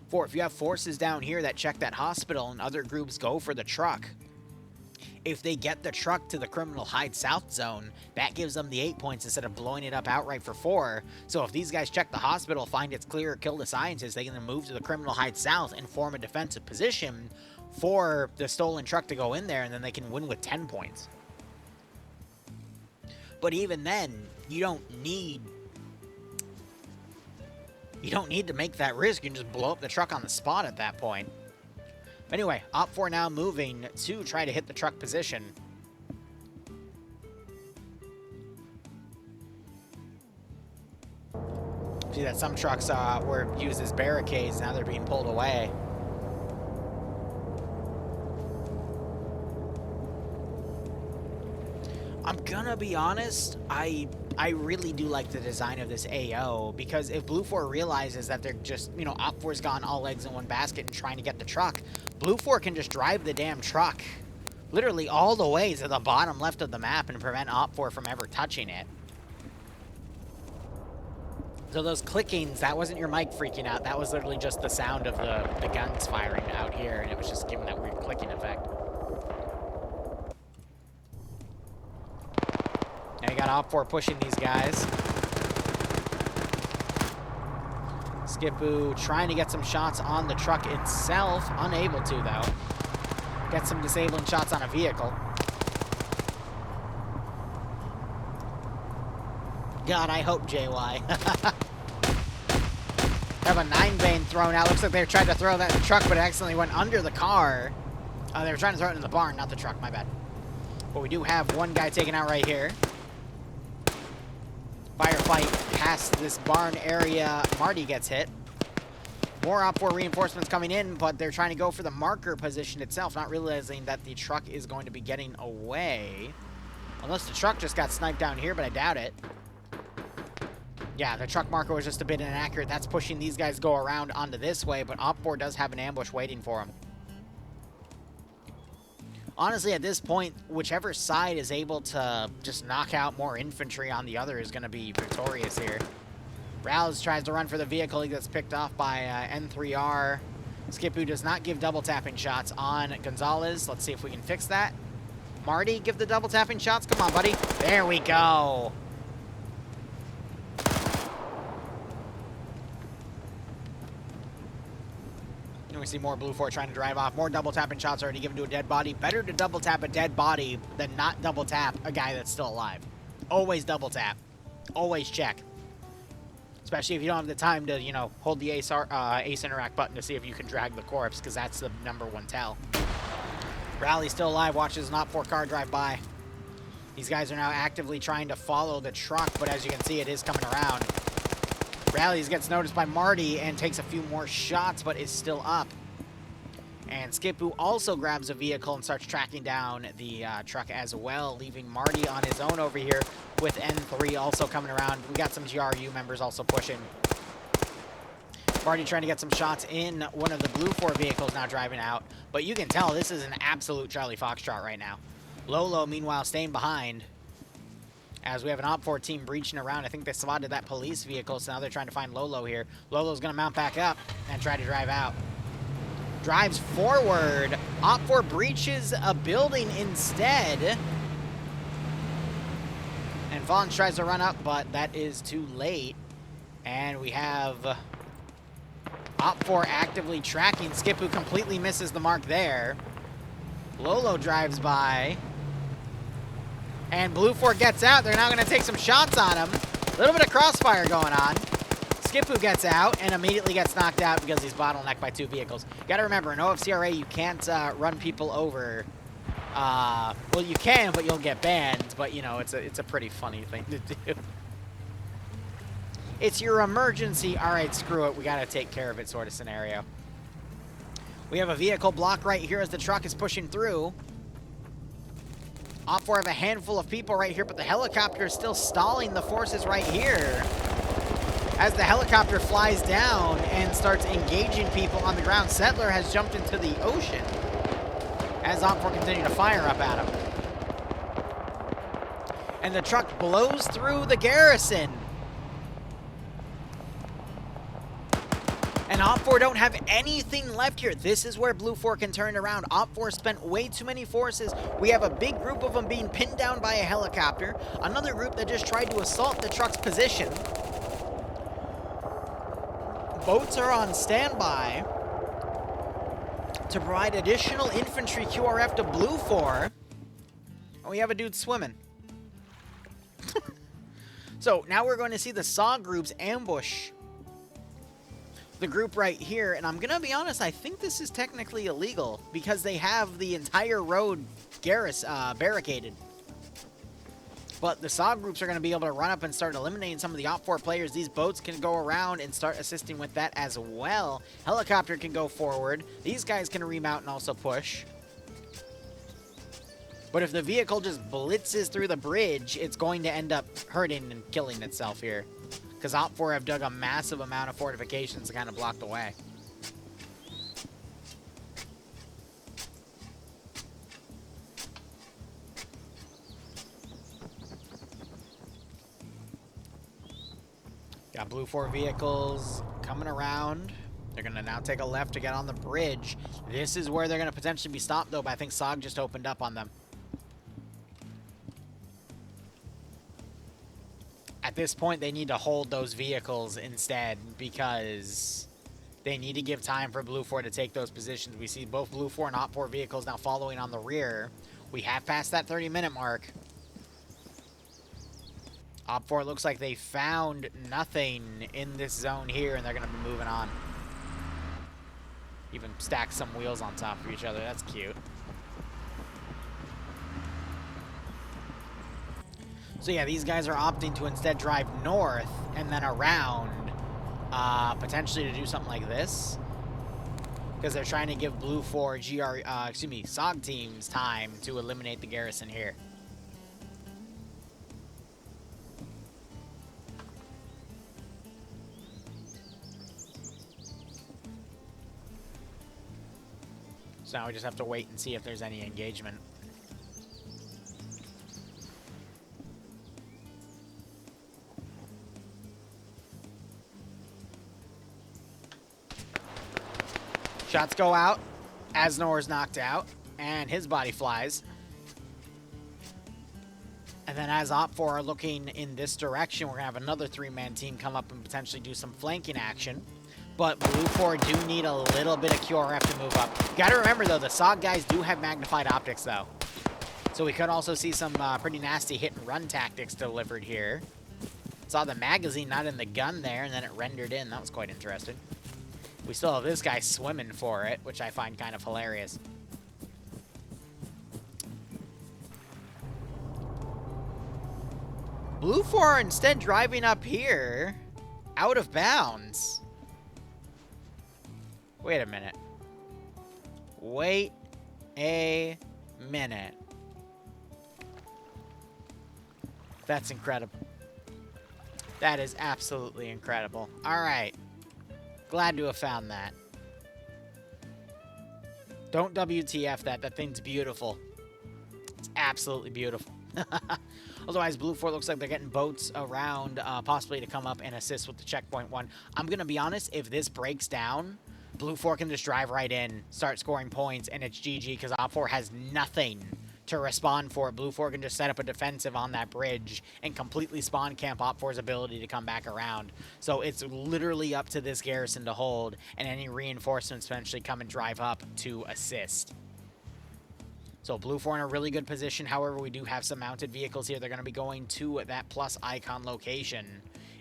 [SPEAKER 1] for if you have forces down here that check that hospital and other groups go for the truck. If they get the truck to the criminal hide south zone, that gives them the 8 points instead of blowing it up outright for 4. So if these guys check the hospital, find it's clear, kill the scientists, they can then move to the criminal hide south and form a defensive position for the stolen truck to go in there, and then they can win with 10 points. But even then, you don't need to make that risk. You can just blow up the truck on the spot at that point. Anyway, Op 4 now moving to try to hit the truck position. See that some trucks were used as barricades. Now they're being pulled away. I'm gonna be honest, I really do like the design of this AO, because if Blue 4 realizes that they're just, you know, Op 4's gone all eggs in one basket and trying to get the truck, Blue 4 can just drive the damn truck literally all the way to the bottom left of the map and prevent Op 4 from ever touching it. So those clickings, that wasn't your mic freaking out, that was literally just the sound of the guns firing out here, and it was just giving that weird clicking effect. Now you got Op 4 pushing these guys. Skipoo trying to get some shots on the truck itself. Unable to, though. Get some disabling shots on a vehicle. God, I hope JY. Have a 9-vein thrown out. Looks like they tried to throw that in the truck, but it accidentally went under the car. They were trying to throw it in the barn, not the truck. My bad. But we do have one guy taken out right here. Firefight past this barn area. Marty gets hit. More Op 4 reinforcements coming in, but they're trying to go for the marker position itself, not realizing that the truck is going to be getting away. Unless the truck just got sniped down here, but I doubt it. Yeah, the truck marker was just a bit inaccurate. That's pushing these guys to go around onto this way, but Op 4 does have an ambush waiting for him. Honestly, at this point, whichever side is able to just knock out more infantry on the other is going to be victorious here. Rouse tries to run for the vehicle. He gets picked off by N3R. Skipoo does not give double tapping shots on Gonzalez. Let's see if we can fix that. Marty, give the double tapping shots. Come on, buddy. There we go. And we see more Blue 4 trying to drive off. More double tapping shots already given to a dead body. Better to double tap a dead body than not double tap a guy that's still alive. Always double tap. Always check. Especially if you don't have the time to, you know, hold the ace interact button to see if you can drag the corpse, because that's the #1 tell. Rally's still alive. Watches an Op 4 car drive by. These guys are now actively trying to follow the truck, but as you can see, it is coming around. Rallies gets noticed by Marty and takes a few more shots, but is still up. And Skipoo also grabs a vehicle and starts tracking down the truck as well, leaving Marty on his own over here with N3 also coming around. We got some GRU members also pushing. Already trying to get some shots in one of the Blue 4 vehicles now driving out. But you can tell this is an absolute Charlie Foxtrot right now. Lolo, meanwhile, staying behind. As we have an OPFOR team breaching around. I think they spotted that police vehicle, so now they're trying to find Lolo here. Lolo's going to mount back up and try to drive out. Drives forward. OPFOR breaches a building instead. And Vaughn tries to run up, but that is too late. And we have OPFOR actively tracking. Skip, who completely misses the mark there. Lolo drives by. And Blue 4 gets out. They're now going to take some shots on him. A little bit of crossfire going on. Skip, who gets out and immediately gets knocked out because he's bottlenecked by 2 vehicles. You got to remember, in OFCRA, you can't run people over. Well, you can, but you'll get banned. But, you know, it's a pretty funny thing to do. It's your emergency, all right, screw it, we got to take care of it sort of scenario. We have a vehicle block right here as the truck is pushing through. OPFOR have a handful of people right here, but the helicopter is still stalling the forces right here. As the helicopter flies down and starts engaging people on the ground, Settler has jumped into the ocean as OPFOR continue to fire up at him. And the truck blows through the garrison. And OPFOR don't have anything left here. This is where Blue 4 can turn around. OPFOR spent way too many forces. We have a big group of them being pinned down by a helicopter. Another group that just tried to assault the truck's position. Boats are on standby to provide additional infantry QRF to Blue 4. And we have a dude swimming. So now we're going to see the SAW groups ambush the group right here, and I'm gonna be honest, I think this is technically illegal because they have the entire road barricaded. But the SAW groups are gonna be able to run up and start eliminating some of the OPFOR players. These boats can go around and start assisting with that as well. Helicopter can go forward. These guys can remount and also push. But if the vehicle just blitzes through the bridge, it's going to end up hurting and killing itself here. Because OPFOR have dug a massive amount of fortifications to kind of block the way. Got Blue 4 vehicles coming around. They're going to now take a left to get on the bridge. This is where they're going to potentially be stopped, though, but I think SOG just opened up on them. At this point, they need to hold those vehicles instead because they need to give time for Blue 4 to take those positions. We see both Blue 4 and OPFOR vehicles now following on the rear. We have passed that 30-minute mark. OPFOR looks like they found nothing in this zone here, and they're going to be moving on. Even stack some wheels on top of each other. That's cute. So yeah, these guys are opting to instead drive north and then around, potentially to do something like this. Because they're trying to give Blue 4 SOG teams time to eliminate the garrison here. So now we just have to wait and see if there's any engagement. Shots go out. Asnor's knocked out, and his body flies. And then as OPFOR are looking in this direction, we're going to have another 3-man team come up and potentially do some flanking action. But Blue 4 do need a little bit of QRF to move up. Got to remember, though, the SOG guys do have magnified optics, though. So we could also see some pretty nasty hit-and-run tactics delivered here. Saw the magazine not in the gun there, and then it rendered in. That was quite interesting. We still have this guy swimming for it, which I find kind of hilarious. Blue 4 are instead driving up here, out of bounds. Wait a minute. Wait a minute. That's incredible. That is absolutely incredible. All right. Glad to have found that. Don't WTF that. That thing's beautiful. It's absolutely beautiful. Otherwise, Blue 4 looks like they're getting boats around, possibly to come up and assist with the checkpoint 1. I'm going to be honest, if this breaks down, Blue 4 can just drive right in, start scoring points, and it's GG, because Op 4 has nothing to respond for. Blue 4 can just set up a defensive on that bridge and completely spawn camp Op 4's ability to come back around. So it's literally up to this garrison to hold, and any reinforcements eventually come and drive up to assist. So Blue 4 in a really good position. However, we do have some mounted vehicles here. They're going to be going to that plus icon location.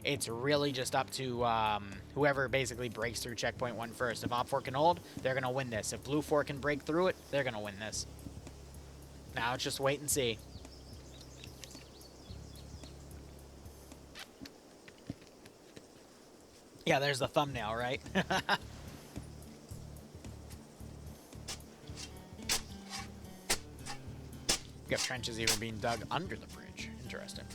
[SPEAKER 1] It's really just up to whoever basically breaks through checkpoint 1 first. If Op 4 can hold, they're going to win this. If Blue 4 can break through it, they're going to win this. Now it's just wait and see. Yeah, there's the thumbnail, right? We have trenches even being dug under the bridge. Interesting.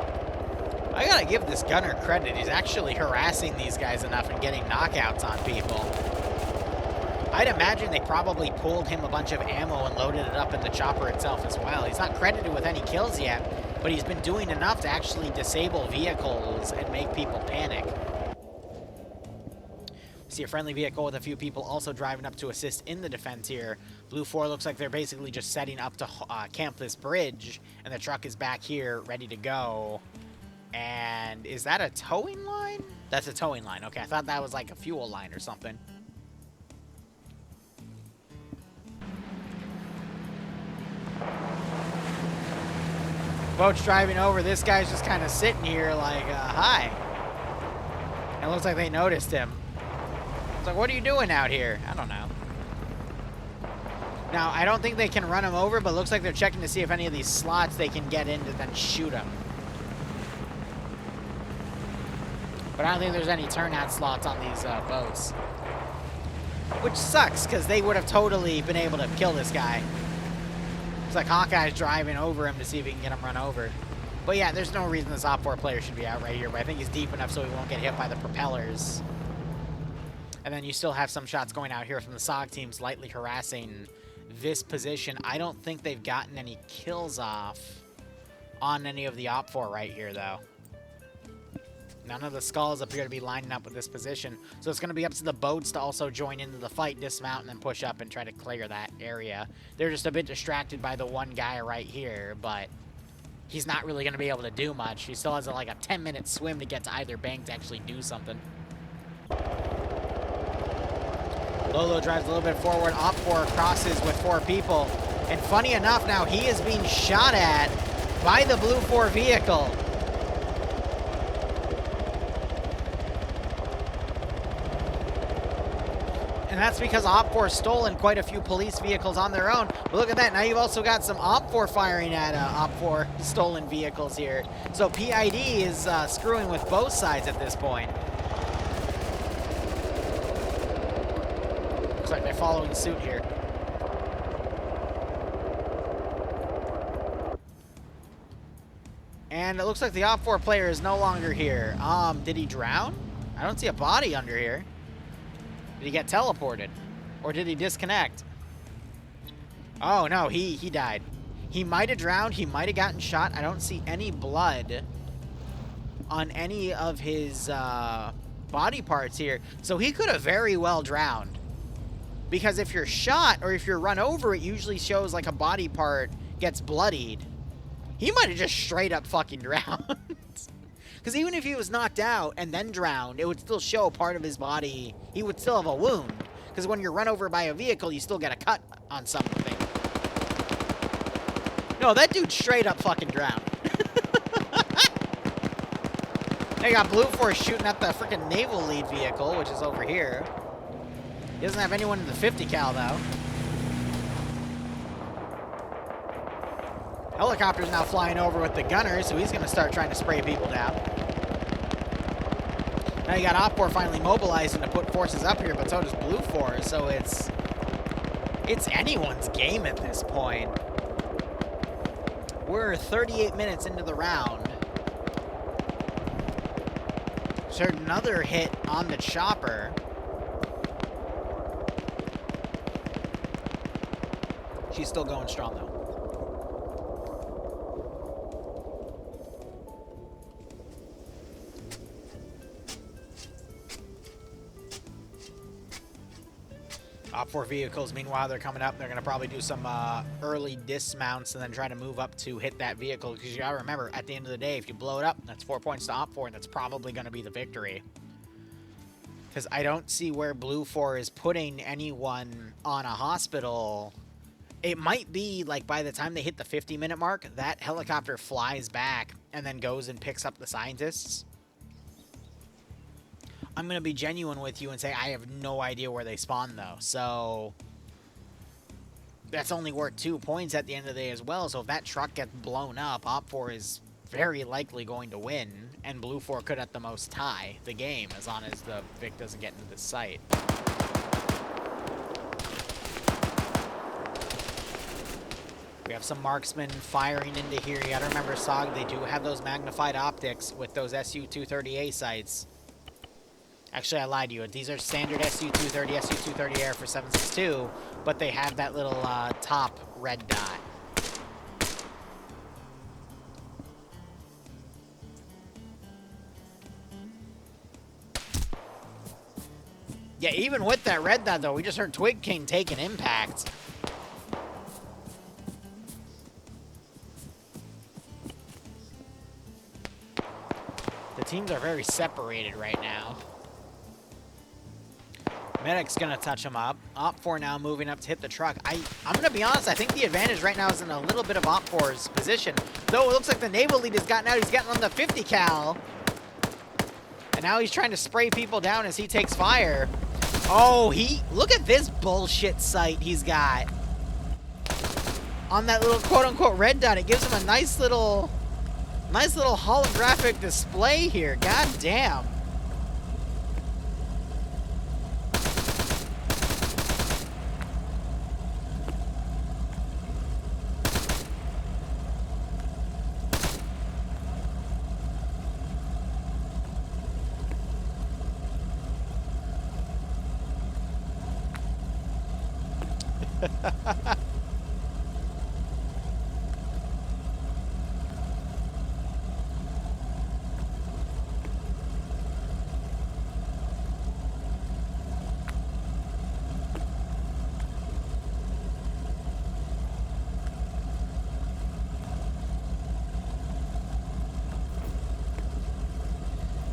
[SPEAKER 1] I gotta give this gunner credit. He's actually harassing these guys enough and getting knockouts on people. I'd imagine they probably pulled him a bunch of ammo and loaded it up in the chopper itself as well. He's not credited with any kills yet, but he's been doing enough to actually disable vehicles and make people panic. See a friendly vehicle with a few people also driving up to assist in the defense here. Blue 4 looks like they're basically just setting up to camp this bridge, and the truck is back here ready to go. And is that a towing line? That's a towing line. Okay, I thought that was like a fuel line or something. Boat's driving over. This guy's just kind of sitting here like, hi. It looks like they noticed him. It's like, what are you doing out here? I don't know. Now, I don't think they can run him over, but it looks like they're checking to see if any of these slots they can get into, then shoot him. But I don't think there's any turnout slots on these boats. Which sucks, because they would have totally been able to kill this guy. It's like Hawkeye's driving over him to see if he can get him run over. But yeah, there's no reason this Op 4 player should be out right here, but I think he's deep enough so he won't get hit by the propellers. And then you still have some shots going out here from the SOG team slightly harassing this position. I don't think they've gotten any kills off on any of the Op 4 right here, though. None of the skulls appear to be lining up with this position. So it's going to be up to the boats to also join into the fight, dismount, and then push up and try to clear that area. They're just a bit distracted by the one guy right here, but he's not really going to be able to do much. He still has like a 10-minute swim to get to either bank to actually do something. Lolo drives a little bit forward. Op 4 crosses with 4 people. And funny enough, now he is being shot at by the Blue 4 vehicle. And that's because Op 4 stolen quite a few police vehicles on their own. But look at that. Now you've also got some Op 4 firing at Op 4 stolen vehicles here. So PID is screwing with both sides at this point. Looks like they're following suit here. And it looks like the Op 4 player is no longer here. Did he drown? I don't see a body under here. Did he get teleported? Or did he disconnect? Oh, no, he died. He might have drowned. He might have gotten shot. I don't see any blood on any of his body parts here. So he could have very well drowned. Because if you're shot or if you're run over, it usually shows like a body part gets bloodied. He might have just straight up fucking drowned. Because even if he was knocked out and then drowned, it would still show part of his body. He would still have a wound. Because when you're run over by a vehicle, you still get a cut on something. No, that dude straight up fucking drowned. Now you got Blue 4 shooting at the freaking naval lead vehicle, which is over here. He doesn't have anyone in the 50 cal, though. Helicopter's now flying over with the gunner, so he's going to start trying to spray people down. Now you got Op 4 finally mobilizing to put forces up here, but so does Blue 4, so it's anyone's game at this point. We're 38 minutes into the round. Just heard another hit on the chopper. She's still going strong, though. OFCRA vehicles, meanwhile, they're coming up. They're going to probably do some early dismounts and then try to move up to hit that vehicle. Because you got to remember, at the end of the day, if you blow it up, that's 4 points to OFCRA, and that's probably going to be the victory. Because I don't see where Blue 4 is putting anyone on a hospital. It might be, like, by the time they hit the 50-minute mark, that helicopter flies back and then goes and picks up the scientists. I'm going to be genuine with you and say I have no idea where they spawn, though. So that's only worth 2 points at the end of the day as well. So if that truck gets blown up, OFCRA is very likely going to win. And Blue 4 could at the most tie the game as long as the Vic doesn't get into the site. We have some marksmen firing into here. You got to remember, SOG, they do have those magnified optics with those SU-230A sights. Actually, I lied to you. These are standard SU-230, SU-230 Air for 7.62, but they have that little top red dot. Yeah, even with that red dot, though, we just heard Twig King take an impact. The teams are very separated right now. Medic's going to touch him up. OFCRA now moving up to hit the truck. I'm going to be honest, I think the advantage right now is in a little bit of OFCRA's position. Though it looks like the naval lead has gotten out. He's getting on the 50 cal. And now he's trying to spray people down as he takes fire. Oh, look at this bullshit sight he's got. On that little quote-unquote red dot, it gives him a nice little holographic display here. God damn.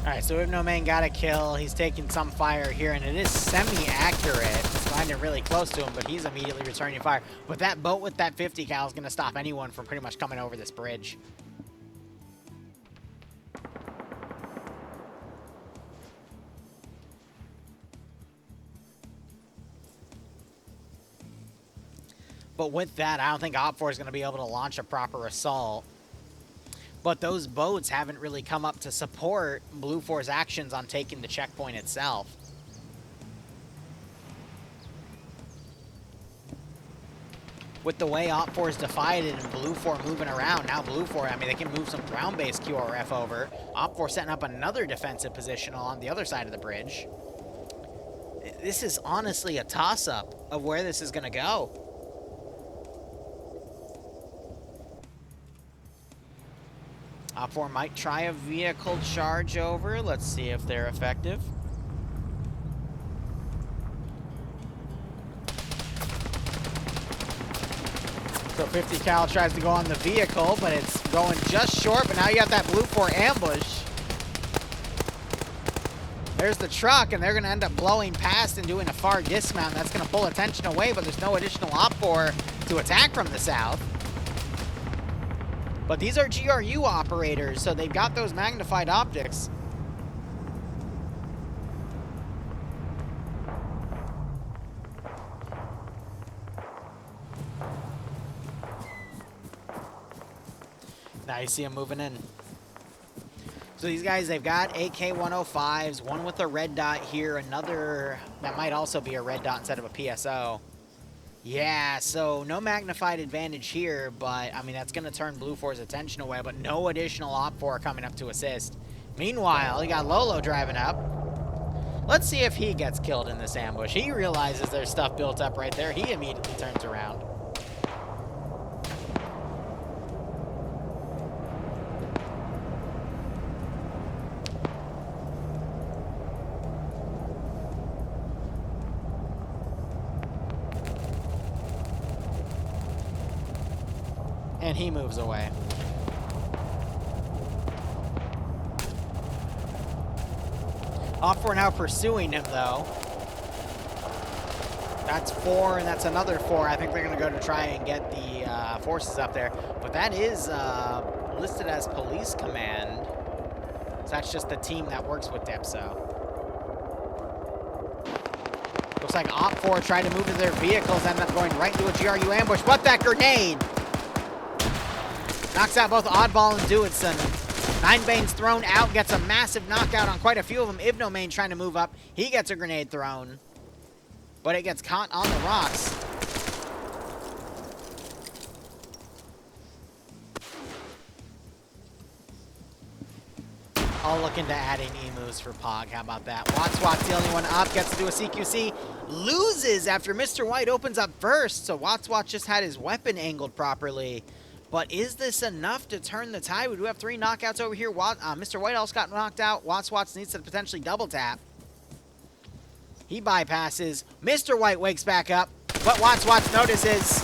[SPEAKER 1] Alright, so No Man got a kill. He's taking some fire here, and it is semi-accurate. It's finding really close to him, but he's immediately returning fire. But that boat with that 50 cal is going to stop anyone from pretty much coming over this bridge. But with that, I don't think OFCRA is going to be able to launch a proper assault. But those boats haven't really come up to support Blue 4's actions on taking the checkpoint itself. With the way OFCRA is divided and Blue 4 moving around, now Blue 4, I mean, they can move some ground-based QRF over. OFCRA setting up another defensive position on the other side of the bridge. This is honestly a toss-up of where this is going to go. OFCRA might try a vehicle charge over. Let's see if they're effective. So 50 cal tries to go on the vehicle, but it's going just short. But now you have that Blue 4 ambush. There's the truck, and they're going to end up blowing past and doing a far dismount. That's going to pull attention away, but there's no additional OFCRA to attack from the south. But these are GRU operators, so they've got those magnified optics. Now you see them moving in. So these guys, they've got AK-105s, one with a red dot here, another that might also be a red dot instead of a PSO. Yeah, so no magnified advantage here, but, I mean, that's going to turn Blue 4's attention away, but no additional OFCRA coming up to assist. Meanwhile, you got Lolo driving up. Let's see if he gets killed in this ambush. He realizes there's stuff built up right there. He immediately turns around. And he moves away. OFCRA now pursuing him, though. That's 4, and that's another 4. I think they're going to go to try and get the forces up there. But that is listed as police command. So that's just the team that works with Depso. Looks like OFCRA tried to move to their vehicles, ended up going right into a GRU ambush. But that grenade knocks out both Oddball and Duitson. Ninebane's thrown out, gets a massive knockout on quite a few of them. Ivnomane trying to move up. He gets a grenade thrown, but it gets caught on the rocks. I'll look into adding emus for Pog. How about that? Watswat's the only one up. Gets to do a CQC. Loses after Mr. White opens up first. So Watswat just had his weapon angled properly. But is this enough to turn the tide? We do have 3 knockouts over here. Mr. White also got knocked out. Watswat needs to potentially double tap. He bypasses. Mr. White wakes back up. But Watswat notices.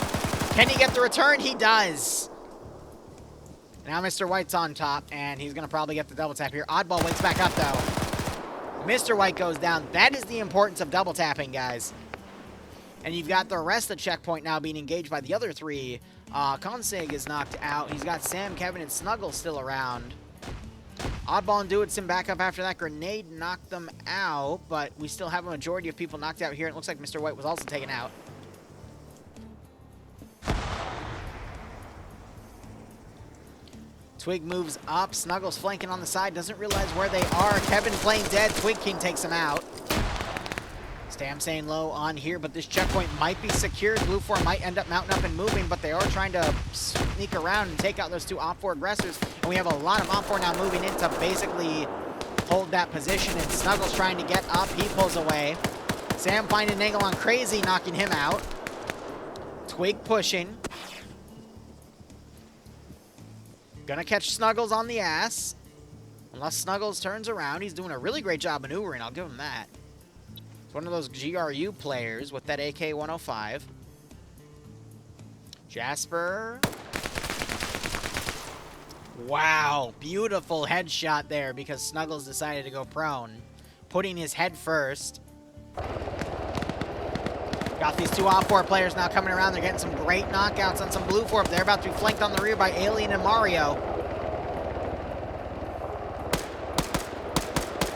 [SPEAKER 1] Can he get the return? He does. Now Mr. White's on top, and he's going to probably get the double tap here. Oddball wakes back up, though. Mr. White goes down. That is the importance of double tapping, guys. And you've got the rest of the checkpoint now being engaged by the other 3. Consig is knocked out. He's got Sam, Kevin, and Snuggle still around. Oddball and Duitson back up after that grenade knocked them out, but we still have a majority of people knocked out here. It looks like Mr. White was also taken out. Twig moves up. Snuggles flanking on the side. Doesn't realize where they are. Kevin playing dead. Twig King takes him out. Stam staying low on here, but this checkpoint might be secured. Blue 4 might end up mounting up and moving, but they are trying to sneak around and take out those 2 OFCRA aggressors. And we have a lot of OFCRA now moving in to basically hold that position. And Snuggles trying to get up. He pulls away. Sam finding an angle on Crazy, knocking him out. Twig pushing. Gonna catch Snuggles on the ass. Unless Snuggles turns around. He's doing a really great job maneuvering. I'll give him that. It's one of those GRU players with that AK-105. Jasper. Wow. Beautiful headshot there because Snuggles decided to go prone. Putting his head first. Got these 2 OFCRA players now coming around. They're getting some great knockouts on some Blue 4. They're about to be flanked on the rear by Alien and Mario.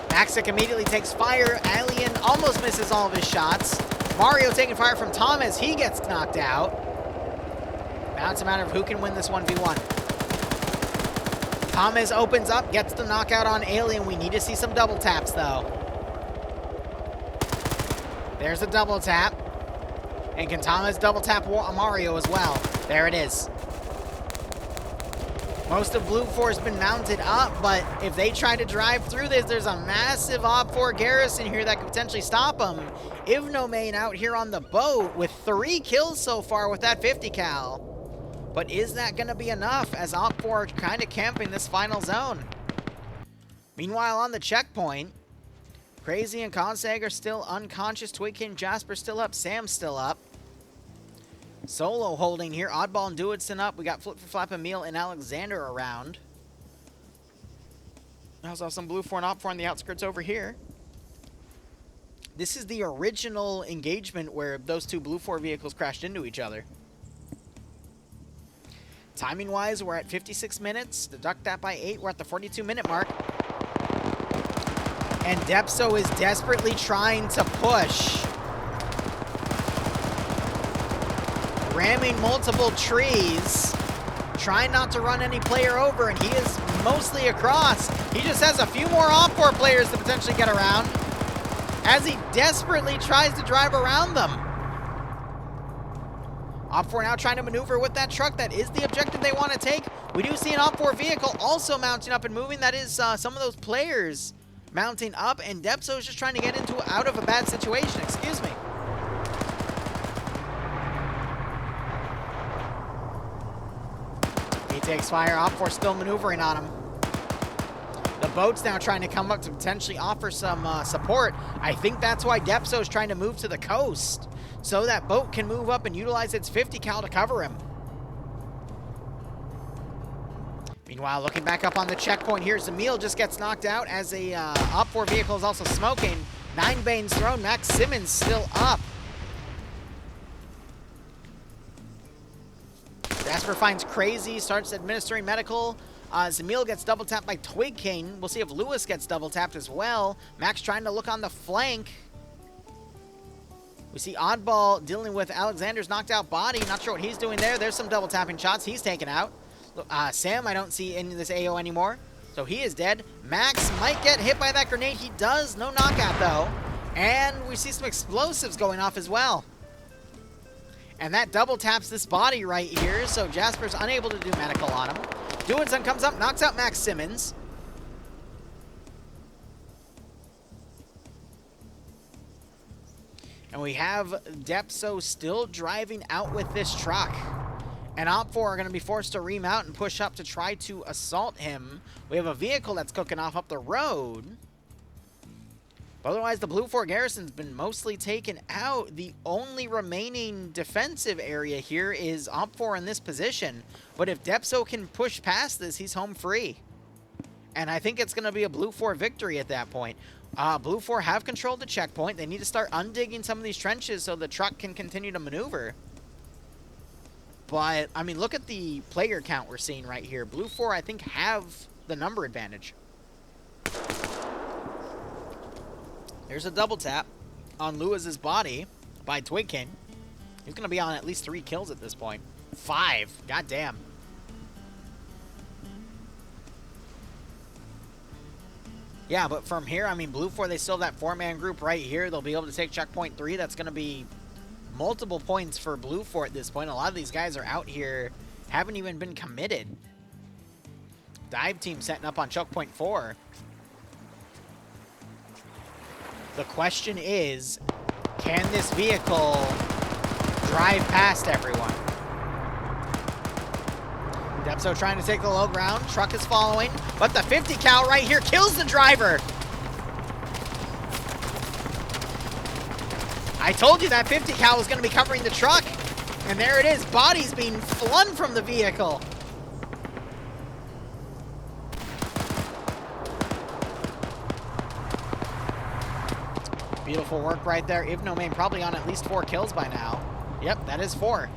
[SPEAKER 1] Maxic immediately takes fire. Alien almost misses all of his shots. Mario taking fire from Thomas. He gets knocked out. Now it's a matter of who can win this 1v1. Thomas opens up, gets the knockout on Alien. We need to see some double taps, though. There's a double tap. And can Thomas double tap Mario as well? There it is. Most of Blue 4 has been mounted up, but if they try to drive through this, there's a massive OFCRA garrison here that could potentially stop them. Ivnomane out here on the boat with 3 kills so far with that 50 cal. But is that going to be enough as OFCRA are kind of camping this final zone? Meanwhile, on the checkpoint, Crazy and Consag are still unconscious. Twig King Jasper still up. Sam's still up. Solo holding here. Oddball and Duitson up. We got Flip for Flap, Emil, and Alexander around. I also have some Blue 4 and OFCRA on the outskirts over here. This is the original engagement where those 2 Blue 4 vehicles crashed into each other. Timing-wise, we're at 56 minutes. Deduct that by 8. We're at the 42-minute mark. And Depso is desperately trying to push. Ramming multiple trees. Trying not to run any player over, and he is mostly across. He just has a few more OFCRA players to potentially get around as he desperately tries to drive around them. OFCRA now trying to maneuver with that truck. That is the objective they want to take. We do see an OFCRA vehicle also mounting up and moving. That is some of those players mounting up, and Depso is just trying to get out of a bad situation. Excuse me. He takes fire. OFCRA still maneuvering on him. The boat's now trying to come up to potentially offer some support. I think that's why Depso is trying to move to the coast, so that boat can move up and utilize its 50 cal to cover him. Meanwhile, looking back up on the checkpoint here, Zamil just gets knocked out as a OFCRA vehicle is also smoking. 9 Banes thrown. Max Simmons still up. Jasper finds Crazy, starts administering medical. Zamil gets double tapped by Twig King. We'll see if Lewis gets double tapped as well. Max trying to look on the flank. We see Oddball dealing with Alexander's knocked out body. Not sure what he's doing there. There's some double tapping shots. He's taken out. Sam, I don't see in this AO anymore. So he is dead. Max might get hit by that grenade. He does. No knockout, though. And we see some explosives going off as well. And that double taps this body right here. So Jasper's unable to do medical on him. Doinson comes up, knocks out Max Simmons. And we have Depso still driving out with this truck. And OPFOR are going to be forced to remount and push up to try to assault him. We have a vehicle that's cooking off up the road. But otherwise, the Blue 4 garrison's been mostly taken out. The only remaining defensive area here is OPFOR in this position. But if Depso can push past this, he's home free. And I think it's going to be a Blue 4 victory at that point. Blue 4 have controlled the checkpoint. They need to start undigging some of these trenches so the truck can continue to maneuver. But, I mean, look at the player count we're seeing right here. Blue 4, I think, have the number advantage. There's a double tap on Lewis's body by Twig King. He's going to be on at least 3 kills at this point. 5. God damn. Yeah, but from here, I mean, Blue 4, they still have that 4-man group right here. They'll be able to take checkpoint 3. That's going to be multiple points for Blue 4 at this point. A lot of these guys are out here, haven't even been committed. Dive team setting up on choke point 4. The question is, can this vehicle drive past everyone? Depso trying to take the low ground. Truck is following, but the 50 cal right here kills the driver. I told you that 50 cal was going to be covering the truck, and there it is. Bodies being flung from the vehicle. Beautiful work right there. Ivnomain probably on at least 4 kills by now. Yep, that is 4.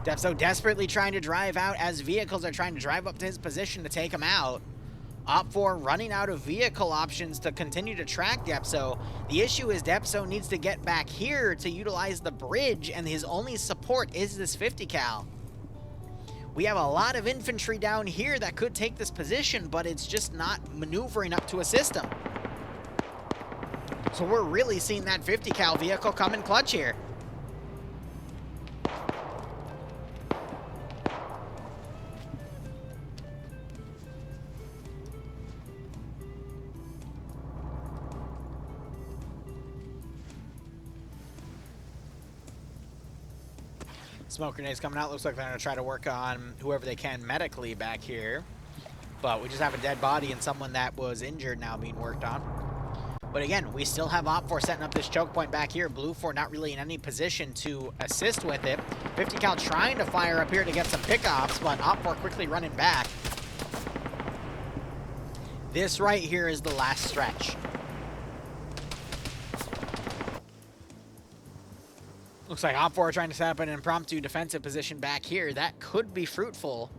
[SPEAKER 1] Depso desperately trying to drive out as vehicles are trying to drive up to his position to take him out. OPFOR running out of vehicle options to continue to track Depso. The issue is Depso needs to get back here to utilize the bridge, and his only support is this 50 cal. We have a lot of infantry down here that could take this position, but it's just not maneuvering up to assist him. So we're really seeing that 50 cal vehicle come in clutch here. Smoke grenades coming out. Looks like they're going to try to work on whoever they can medically back here. But we just have a dead body and someone that was injured now being worked on. But again, we still have OPFOR setting up this choke point back here. Blue 4 not really in any position to assist with it. 50 cal trying to fire up here to get some pickoffs, but OPFOR quickly running back. This right here is the last stretch. Looks like OPFOR are trying to set up an impromptu defensive position back here. That could be fruitful.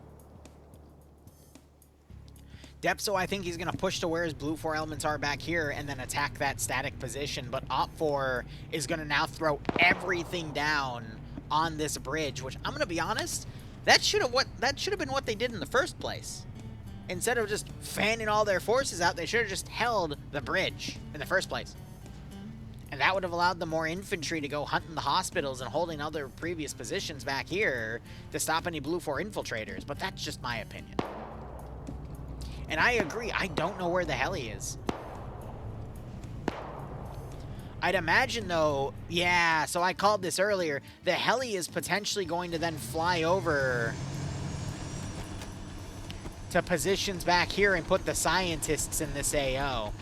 [SPEAKER 1] Depso, I think he's going to push to where his Blue 4 elements are back here and then attack that static position. But OPFOR is going to now throw everything down on this bridge, which I'm going to be honest, that should have been what they did in the first place. Instead of just fanning all their forces out, they should have just held the bridge in the first place. And that would have allowed the more infantry to go hunting the hospitals and holding other previous positions back here to stop any Blue 4 infiltrators. But that's just my opinion. And I agree, I don't know where the heli is. I'd imagine, though, yeah, so I called this earlier, the heli is potentially going to then fly over to positions back here and put the scientists in this AO.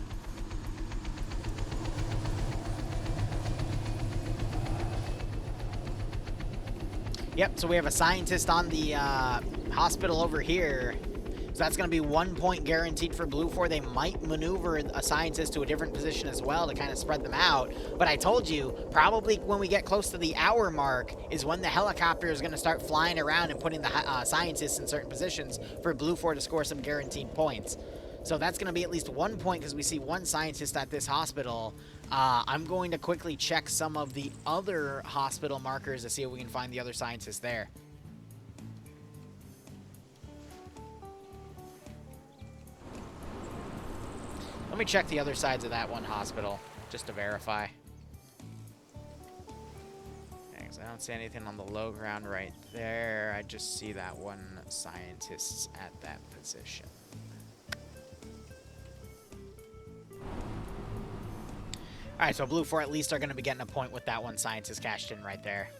[SPEAKER 1] Yep, so we have a scientist on the hospital over here. So that's going to be 1 point guaranteed for Blue 4. They might maneuver a scientist to a different position as well to kind of spread them out. But I told you, probably when we get close to the hour mark is when the helicopter is going to start flying around and putting the scientists in certain positions for Blue 4 to score some guaranteed points. So that's going to be at least 1 point because we see one scientist at this hospital. I'm going to quickly check some of the other hospital markers to see if we can find the other scientists there. Let me check the other sides of that one hospital, just to verify. Thanks. I don't see anything on the low ground right there. I just see that one scientist at that position. Alright, so Blue 4 at least are going to be getting a point with that one scientist cashed in right there.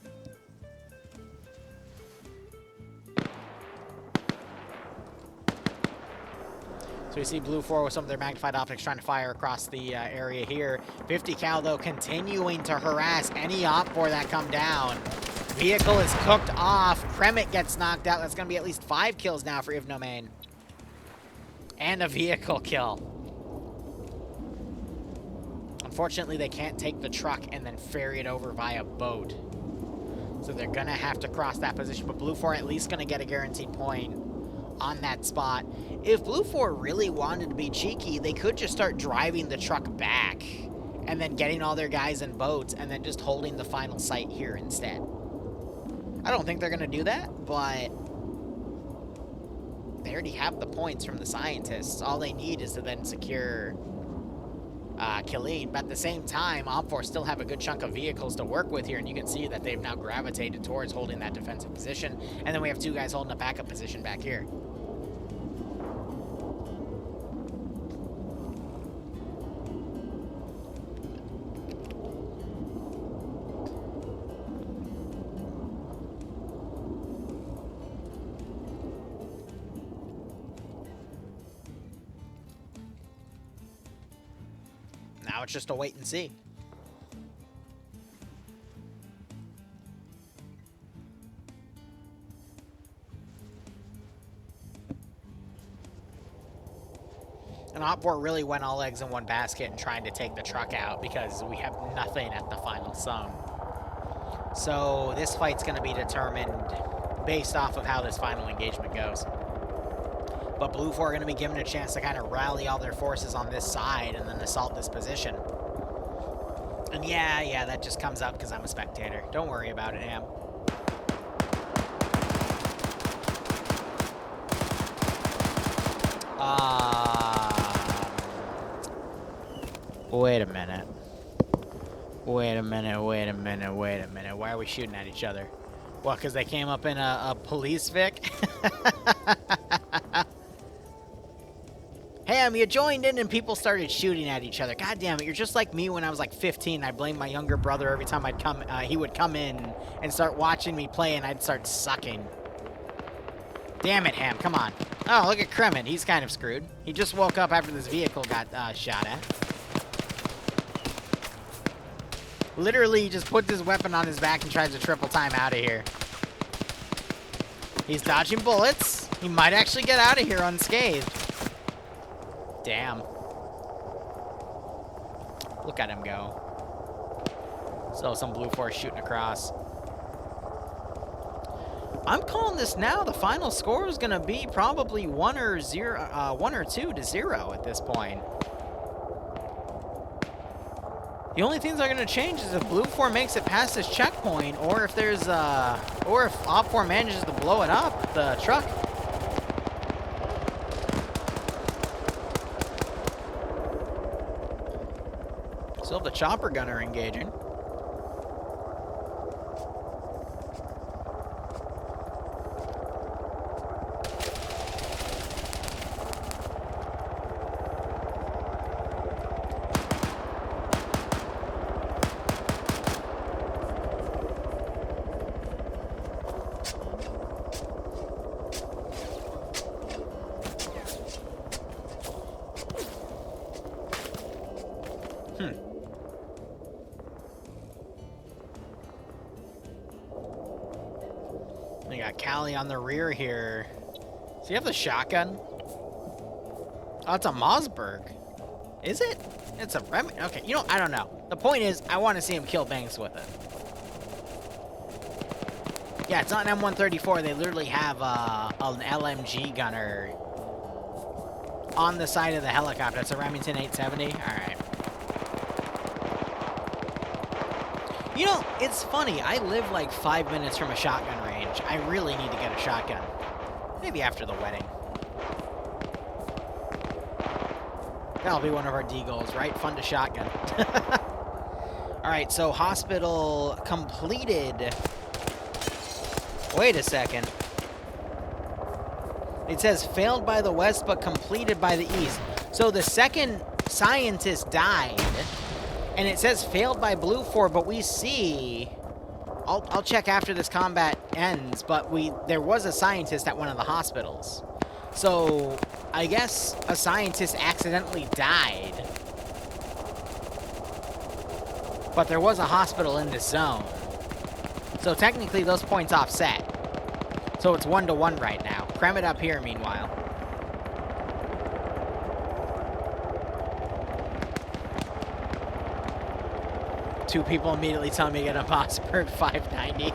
[SPEAKER 1] So we see Blue 4 with some of their magnified optics trying to fire across the area here. 50 cal, though, continuing to harass any OPFOR that come down. Vehicle is cooked off. Kremit gets knocked out. That's going to be at least 5 kills now for Ivnomain. And a vehicle kill. Unfortunately, they can't take the truck and then ferry it over via boat. So they're going to have to cross that position. But Blue 4 at least going to get a guaranteed point on that spot. If Blue 4 really wanted to be cheeky, they could just start driving the truck back and then getting all their guys in boats and then just holding the final site here instead. I don't think they're going to do that, but they already have the points from the scientists. All they need is to then secure Khalid. But at the same time, OPFOR still have a good chunk of vehicles to work with here, and you can see that they've now gravitated towards holding that defensive position. And then we have 2 guys holding a backup position back here. Now it's just a wait and see. And OPFOR really went all eggs in one basket in trying to take the truck out because we have nothing at the final sum. So this fight's going to be determined based off of how this final engagement goes. But Blue 4 are going to be given a chance to kind of rally all their forces on this side and then assault this position. And yeah, that just comes up because I'm a spectator. Don't worry about it, Ham. Wait a minute. Wait a minute. Why are we shooting at each other? What, because they came up in a police Vic? Ham, you joined in and people started shooting at each other. God damn it, you're just like me when I was like 15. I blamed my younger brother every time he would come in and start watching me play and I'd start sucking. Damn it, Ham, come on. Oh, look at Kremen, he's kind of screwed. He just woke up after this vehicle got shot at. Literally, he just puts his weapon on his back and tries to triple time out of here. He's dodging bullets. He might actually get out of here unscathed. Damn. Look at him go. So some Blue 4 shooting across. I'm calling this now. The final score is going to be probably 1 or 2 to 0 at this point. The only things that are going to change is if Blue 4 makes it past this checkpoint, or if there's or if OPFOR manages to blow it up, the truck. Still have the chopper gunner engaging. We got Callie on the rear here. Does he have the shotgun? Oh, it's a Mossberg. Is it? It's a Rem. Okay, you know, I don't know. The point is, I want to see him kill Banks with it. Yeah, it's not an M134. They literally have an LMG gunner on the side of the helicopter. It's a Remington 870. All right. You know, it's funny. I live like 5 minutes from a shotgun range. I really need to get a shotgun. Maybe after the wedding. That'll be one of our D goals, right? Fund a shotgun. Alright, so hospital completed. Wait a second. It says failed by the west, but completed by the east. So the second scientist died. And it says failed by Blue 4, but we see... I'll check after this combat ends, but there was a scientist at one of the hospitals. So, I guess a scientist accidentally died. But there was a hospital in this zone. So technically those points offset. So it's 1-to-1 right now. Cram it up here, meanwhile. Two people immediately tell me to get a Mossberg 590.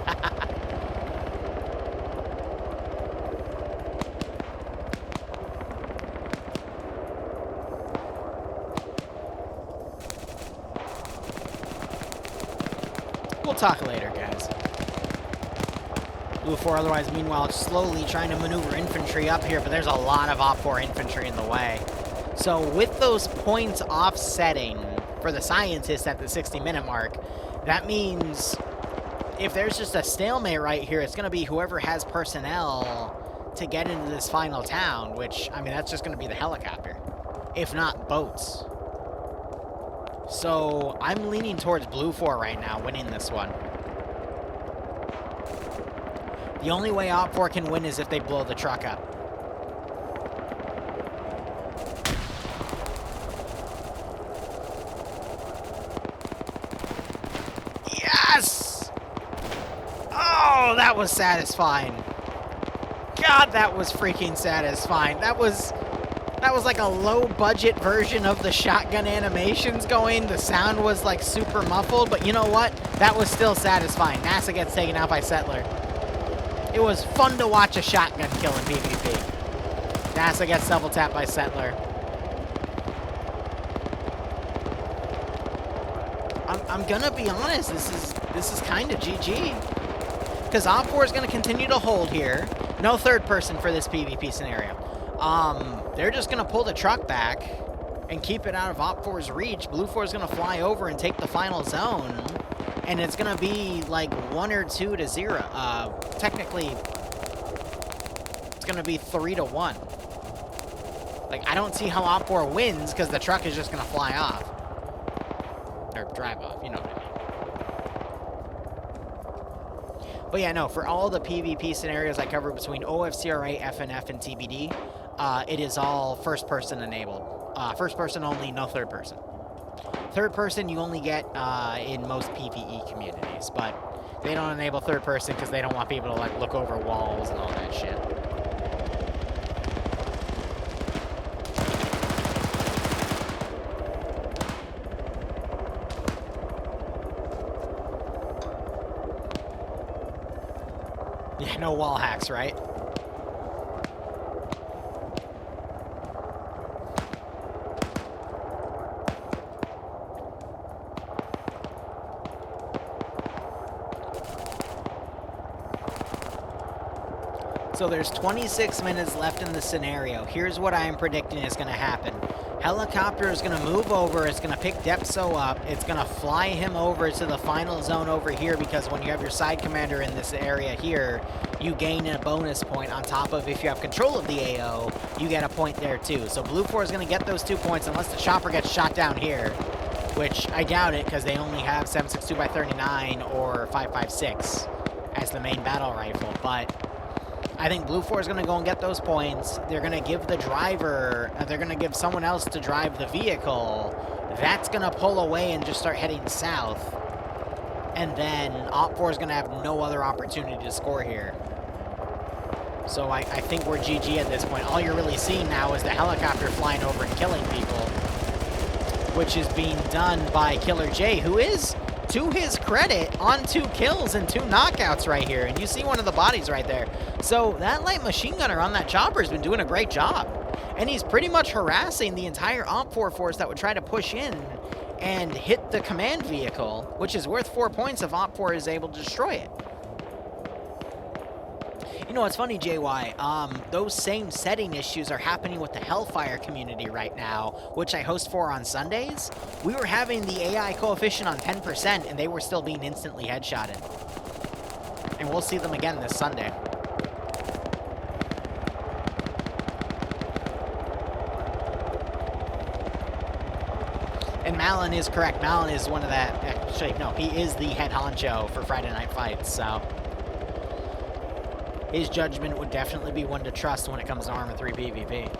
[SPEAKER 1] We'll talk later, guys. Blue 4, otherwise, meanwhile, slowly trying to maneuver infantry up here, but there's a lot of OFCRA infantry in the way. So with those points offsetting for the scientists at the 60-minute mark, that means if there's just a stalemate right here, it's going to be whoever has personnel to get into this final town, which, I mean, that's just going to be the helicopter, if not boats. So I'm leaning towards Blue 4 right now, winning this one. The only way OFCRA can win is if they blow the truck up. Yes! Oh, that was satisfying. God, that was freaking satisfying. That was like a low-budget version of the shotgun animations going. The sound was like super muffled, but you know what? That was still satisfying. NASA gets taken out by Settler. It was fun to watch a shotgun kill in PvP. NASA gets double tapped by Settler. I'm gonna be honest, this is kind of GG. Because OFCRA is gonna continue to hold here. No third person for this PvP scenario. They're just gonna pull the truck back and keep it out of OFCRA's reach. Blue 4 is gonna fly over and take the final zone. And it's gonna be like 1 or 2 to 0. Technically, it's gonna be 3-to-1. Like, I don't see how OFCRA wins because the truck is just gonna fly off. Or drive off, you know what I mean. But yeah, no, for all the PvP scenarios I covered between OFCRA, FNF, and TBD, it is all first person enabled. First person only, no third person. Third person you only get in most PvE communities, but they don't enable third person because they don't want people to like look over walls and all that shit. Yeah, no wall hacks, right? So there's 26 minutes left in the scenario. Here's what I am predicting is going to happen. Helicopter is going to move over. It's going to pick Depso up. It's going to fly him over to the final zone over here, because when you have your side commander in this area here, you gain a bonus point on top of, if you have control of the AO, you get a point there too. So Blue 4 is going to get those 2 points unless the chopper gets shot down here, which I doubt it, because they only have 7.62x39 or 5.56 as the main battle rifle. But I think Blue 4 is going to go and get those points. They're going to give the driver, they're going to give someone else to drive the vehicle. That's going to pull away and just start heading south. And then Op 4 is going to have no other opportunity to score here. So I think we're GG at this point. All you're really seeing now is the helicopter flying over and killing people, which is being done by Killer J, who is, to his credit, on 2 kills and 2 knockouts right here. And you see one of the bodies right there. So that light machine gunner on that chopper has been doing a great job. And he's pretty much harassing the entire Op 4 force that would try to push in and hit the command vehicle, which is worth 4 points if Op 4 is able to destroy it. You know, it's funny, JY, those same setting issues are happening with the Hellfire community right now, which I host for on Sundays. We were having the AI coefficient on 10%, and they were still being instantly headshotted. And we'll see them again this Sunday. And Malin is correct. Malin is one of that, actually, no, he is the head honcho for Friday Night Fights, so his judgment would definitely be one to trust when it comes to Arma 3 PvP.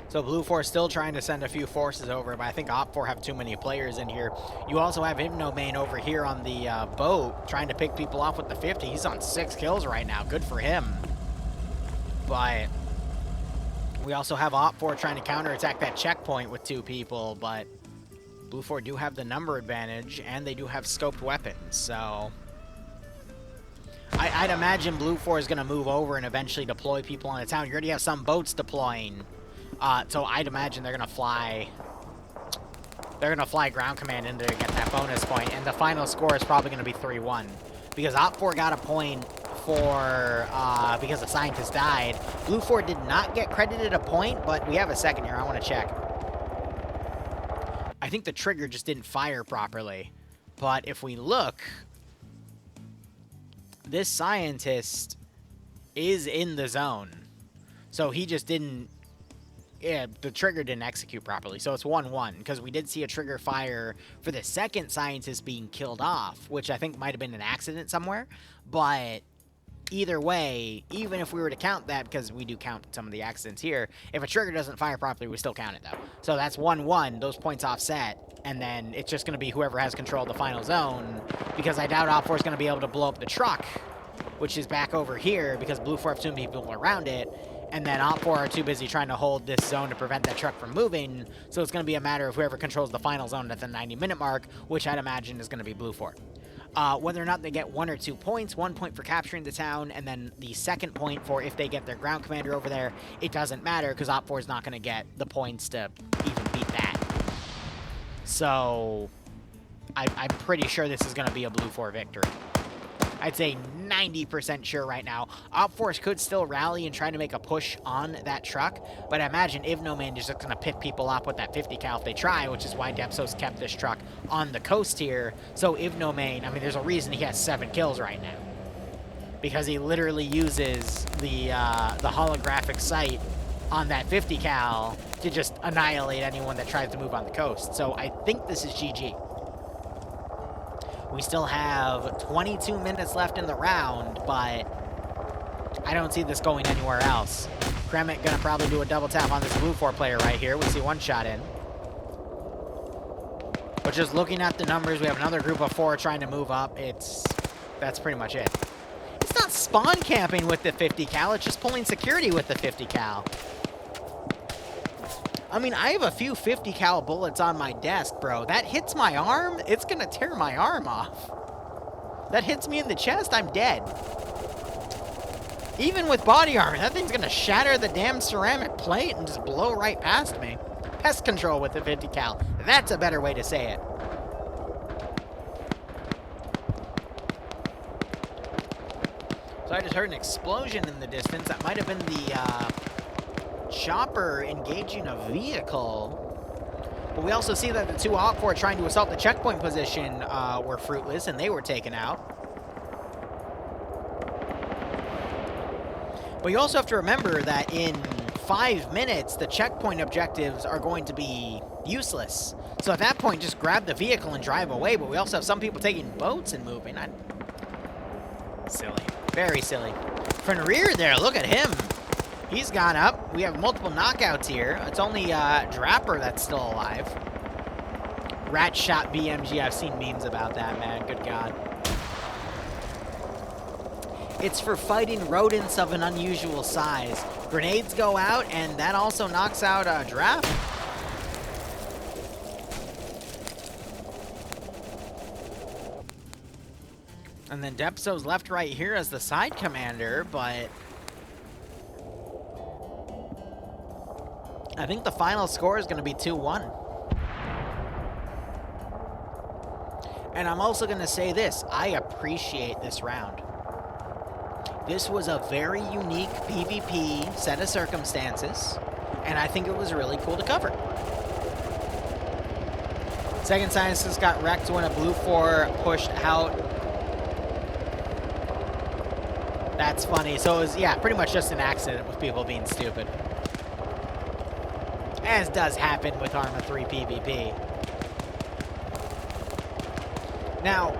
[SPEAKER 1] So Blue 4 still trying to send a few forces over, but I think Op 4 have too many players in here. You also have Hypnomane over here on the boat, trying to pick people off with the 50. He's on 6 kills right now. Good for him. But we also have Op 4 trying to counterattack that checkpoint with 2 people, but Blue 4 do have the number advantage, and they do have scoped weapons, so I'd imagine Blue 4 is going to move over and eventually deploy people on the town. You already have some boats deploying, so I'd imagine they're going to fly ground command in there to get that bonus point, and the final score is probably going to be 3-1, because Op 4 got a point for, because the scientist died. Blue 4 did not get credited a point, but we have a second here. I want to check. I think the trigger just didn't fire properly. But if we look, this scientist is in the zone. So he just didn't, yeah, the trigger didn't execute properly. So it's 1-1, because we did see a trigger fire for the second scientist being killed off, which I think might have been an accident somewhere. But either way, even if we were to count that, because we do count some of the accidents here, if a trigger doesn't fire properly, we still count it, though. So that's 1-1, those points offset, and then it's just going to be whoever has control of the final zone, because I doubt Op 4 is going to be able to blow up the truck, which is back over here, because Blue 4 have too many people around it, and then Op 4 are too busy trying to hold this zone to prevent that truck from moving, so it's going to be a matter of whoever controls the final zone at the 90-minute mark, which I'd imagine is going to be Blue 4. Whether or not they get 1 or 2 points, 1 point for capturing the town, and then the second point for if they get their ground commander over there, it doesn't matter, because Op 4 is not going to get the points to even beat that. So I'm pretty sure this is going to be a Blue 4 victory. I'd say 90% sure right now. Op 4 could still rally and try to make a push on that truck, but I imagine Hypnomane is just going to pick people up with that 50 cal if they try, which is why Depso's kept this truck on the coast here. So Hypnomane, I mean, there's a reason he has 7 kills right now, because he literally uses the holographic sight on that 50 cal to just annihilate anyone that tries to move on the coast. So I think this is GG. We still have 22 minutes left in the round, but I don't see this going anywhere else. Kremek gonna probably do a double tap on this Blue 4 player right here. We see 1 shot in. But just looking at the numbers, we have another group of 4 trying to move up. That's pretty much it. It's not spawn camping with the 50 cal, it's just pulling security with the 50 cal. I mean, I have a few 50 cal bullets on my desk, bro. That hits my arm, it's gonna tear my arm off. That hits me in the chest, I'm dead. Even with body armor, that thing's gonna shatter the damn ceramic plate and just blow right past me. Pest control with the 50 cal. That's a better way to say it. So I just heard an explosion in the distance. That might have been the chopper engaging a vehicle. But we also see that the two OFCRA trying to assault the checkpoint position were fruitless, and they were taken out. But you also have to remember that in 5 minutes, the checkpoint objectives are going to be useless. So at that point, just grab the vehicle and drive away. But we also have some people taking boats and moving. Silly. Very silly. From the rear there, look at him. He's gone up. We have multiple knockouts here. It's only Drapper that's still alive. Rat shot BMG. I've seen memes about that, man. Good God. It's for fighting rodents of an unusual size. Grenades go out, and that also knocks out Drap. And then Depso's left right here as the side commander, but I think the final score is going to be 2-1. And I'm also going to say this. I appreciate this round. This was a very unique PvP set of circumstances, and I think it was really cool to cover. Second Scientist got wrecked when a Blue 4 pushed out. That's funny. So it was, yeah, pretty much just an accident with people being stupid. As does happen with Arma 3 PvP. Now,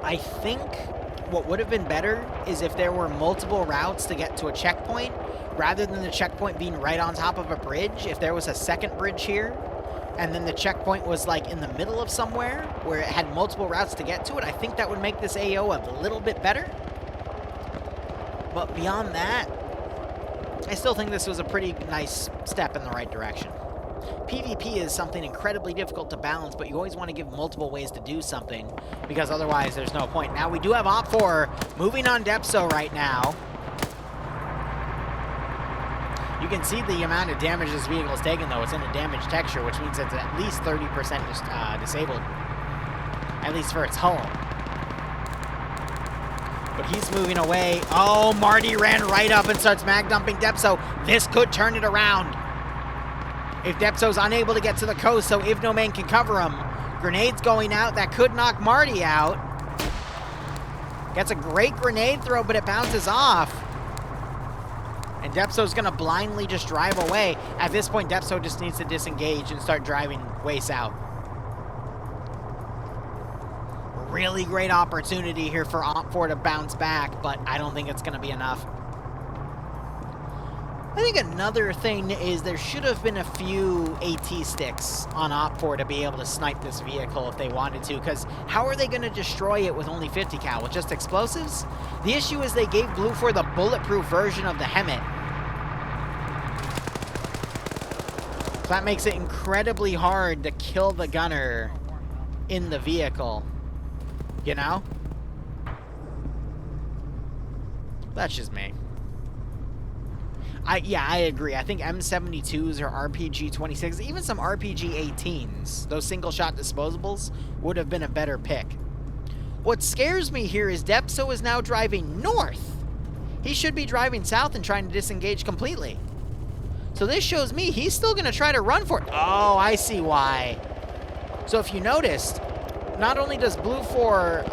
[SPEAKER 1] I think what would have been better is if there were multiple routes to get to a checkpoint, rather than the checkpoint being right on top of a bridge. If there was a second bridge here, and then the checkpoint was like in the middle of somewhere, where it had multiple routes to get to it, I think that would make this AO a little bit better. But beyond that, I still think this was a pretty nice step in the right direction. PvP is something incredibly difficult to balance, but you always want to give multiple ways to do something, because otherwise there's no point. Now we do have OFCRA moving on Depso right now. You can see the amount of damage this vehicle is taking, though. It's in a damage texture, which means it's at least 30% just disabled, at least for its hull. But he's moving away. Oh, Marty ran right up and starts mag dumping Depso. This could turn it around if Depso's unable to get to the coast, so If No Man can cover him. Grenades going out. That could knock Marty out. Gets a great grenade throw, but it bounces off. And Depso's going to blindly just drive away. At this point, Depso just needs to disengage and start driving way south. Really great opportunity here for OFCRA to bounce back, but I don't think it's going to be enough. I think another thing is there should have been a few AT sticks on OFCRA to be able to snipe this vehicle if they wanted to, because how are they going to destroy it with only 50 cal? With just explosives? The issue is they gave Blue 4 the bulletproof version of the Hemet. So that makes it incredibly hard to kill the gunner in the vehicle. You know? That's just me. Yeah, I agree. I think M72s or RPG-26s, even some RPG-18s, those single-shot disposables, would have been a better pick. What scares me here is Depso is now driving north. He should be driving south and trying to disengage completely. So this shows me he's still going to try to run for it. Oh, I see why. So if you noticed, not only does Blue 4,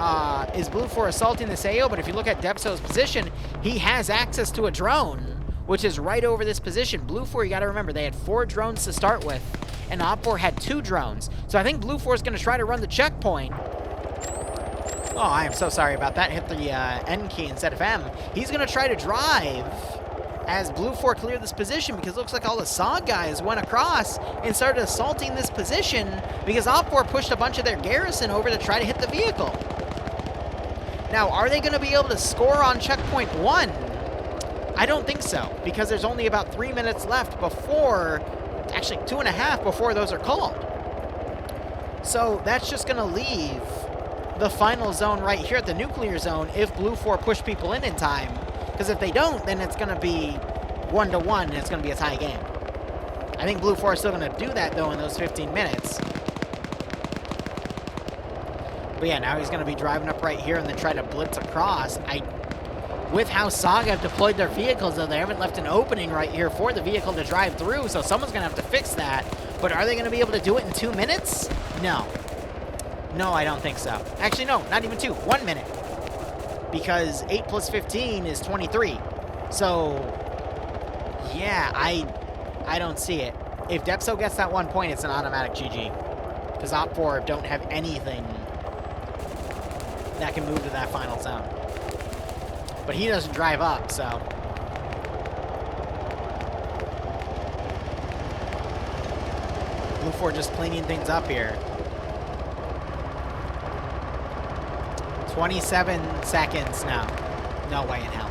[SPEAKER 1] is Blue 4 assaulting this AO, but if you look at Depso's position, he has access to a drone, which is right over this position. Blue 4, you got to remember, they had 4 drones to start with, and OFCRA had 2 drones. So I think Blue 4 is going to try to run the checkpoint. Oh, I am so sorry about that. Hit the N key instead of M. He's going to try to drive as Blue 4 cleared this position, because it looks like all the SOG guys went across and started assaulting this position because OFCRA pushed a bunch of their garrison over to try to hit the vehicle. Now, are they going to be able to score on checkpoint 1? I don't think so, because there's only about 3 minutes left before, actually 2.5 before those are called. So that's just going to leave the final zone right here at the nuclear zone if Blue 4 push people in time. Because if they don't, then it's going to be 1-1, and it's going to be a tie game. I think Blue 4 is still going to do that, though, in those 15 minutes. But yeah, now he's going to be driving up right here and then try to blitz across. with how Saga have deployed their vehicles, though, they haven't left an opening right here for the vehicle to drive through, so someone's going to have to fix that. But are they going to be able to do it in 2 minutes? No. No, I don't think so. Actually, no, not even 2. 1 minute. Because 8 plus 15 is 23. So, yeah, I don't see it. If Depso gets that 1 point, it's an automatic GG. Because OPFOR don't have anything that can move to that final zone. But he doesn't drive up, so. BLUFOR just cleaning things up here. 27 seconds now. No way in hell.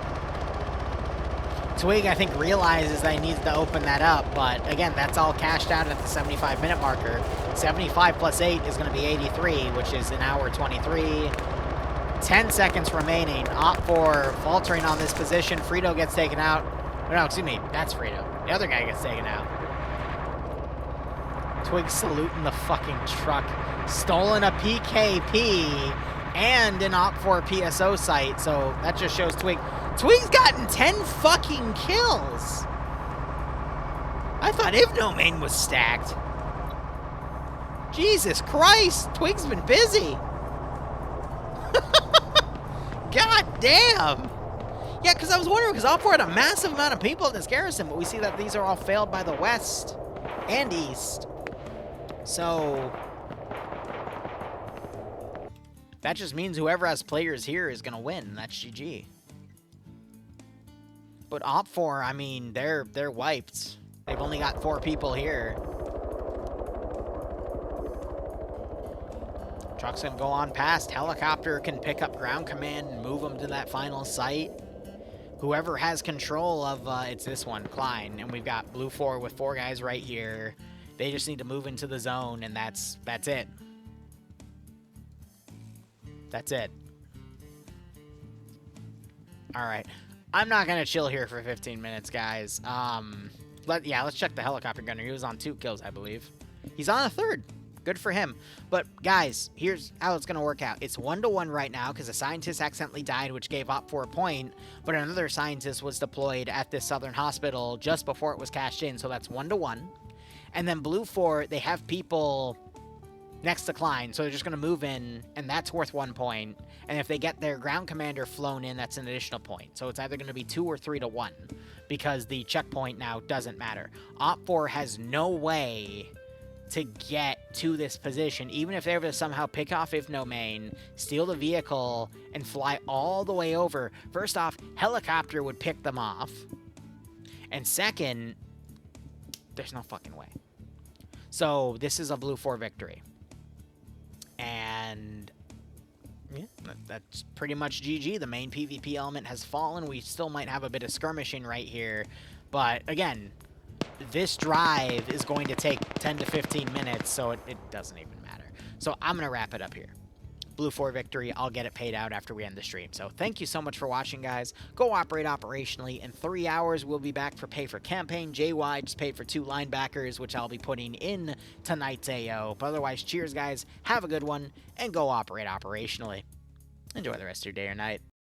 [SPEAKER 1] Twig, I think, realizes that he needs to open that up, but again, that's all cashed out at the 75-minute marker. 75 plus 8 is going to be 83, which is an hour 23. 10 seconds remaining. OPFOR faltering on this position. Frito gets taken out. No, excuse me. That's Frito. The other guy gets taken out. Twig saluting the fucking truck. Stolen a PKP and an OPFOR PSO site. So that just shows Twig. Twig's gotten 10 fucking kills. I thought Ivnomain was stacked. Jesus Christ. Twig's been busy. God damn! Yeah, because I was wondering, because OPFOR had a massive amount of people in this garrison, but we see that these are all failed by the west and east. So that just means whoever has players here is going to win, and that's GG. But OPFOR, I mean, they're wiped. They've only got 4 people here. Truck's gonna go on past. Helicopter can pick up ground command and move them to that final site. Whoever has control of, it's this one, Klein. And we've got BLUFOR with 4 guys right here. They just need to move into the zone, and that's it. That's it. All right. I'm not gonna chill here for 15 minutes, guys. Let's check the helicopter gunner. He was on 2 kills, I believe. He's on a 3rd. Good for him. But, guys, here's how it's going to work out. It's 1-1 right now because a scientist accidentally died, which gave OPFOR a point, but another scientist was deployed at this southern hospital just before it was cashed in, so that's 1-1. And then BLUFOR, they have people next to Klein, so they're just going to move in, and that's worth 1 point. And if they get their ground commander flown in, that's an additional point. So it's either going to be 2 or 3-1 because the checkpoint now doesn't matter. OPFOR has no way to get to this position, even if they were to somehow pick off Ivnomain, steal the vehicle, and fly all the way over. First off, helicopter would pick them off. And second, there's no fucking way. So this is a BLUFOR victory. And yeah, that's pretty much GG. The main PvP element has fallen. We still might have a bit of skirmishing right here. But again, this drive is going to take 10 to 15 minutes, so it doesn't even matter. So I'm going to wrap it up here. BLUFOR victory. I'll get it paid out after we end the stream. So thank you so much for watching, guys. Go operate operationally. In 3 hours, we'll be back for Pay for Campaign. JY just paid for 2 linebackers, which I'll be putting in tonight's AO. But otherwise, cheers, guys. Have a good one, and go operate operationally. Enjoy the rest of your day or night.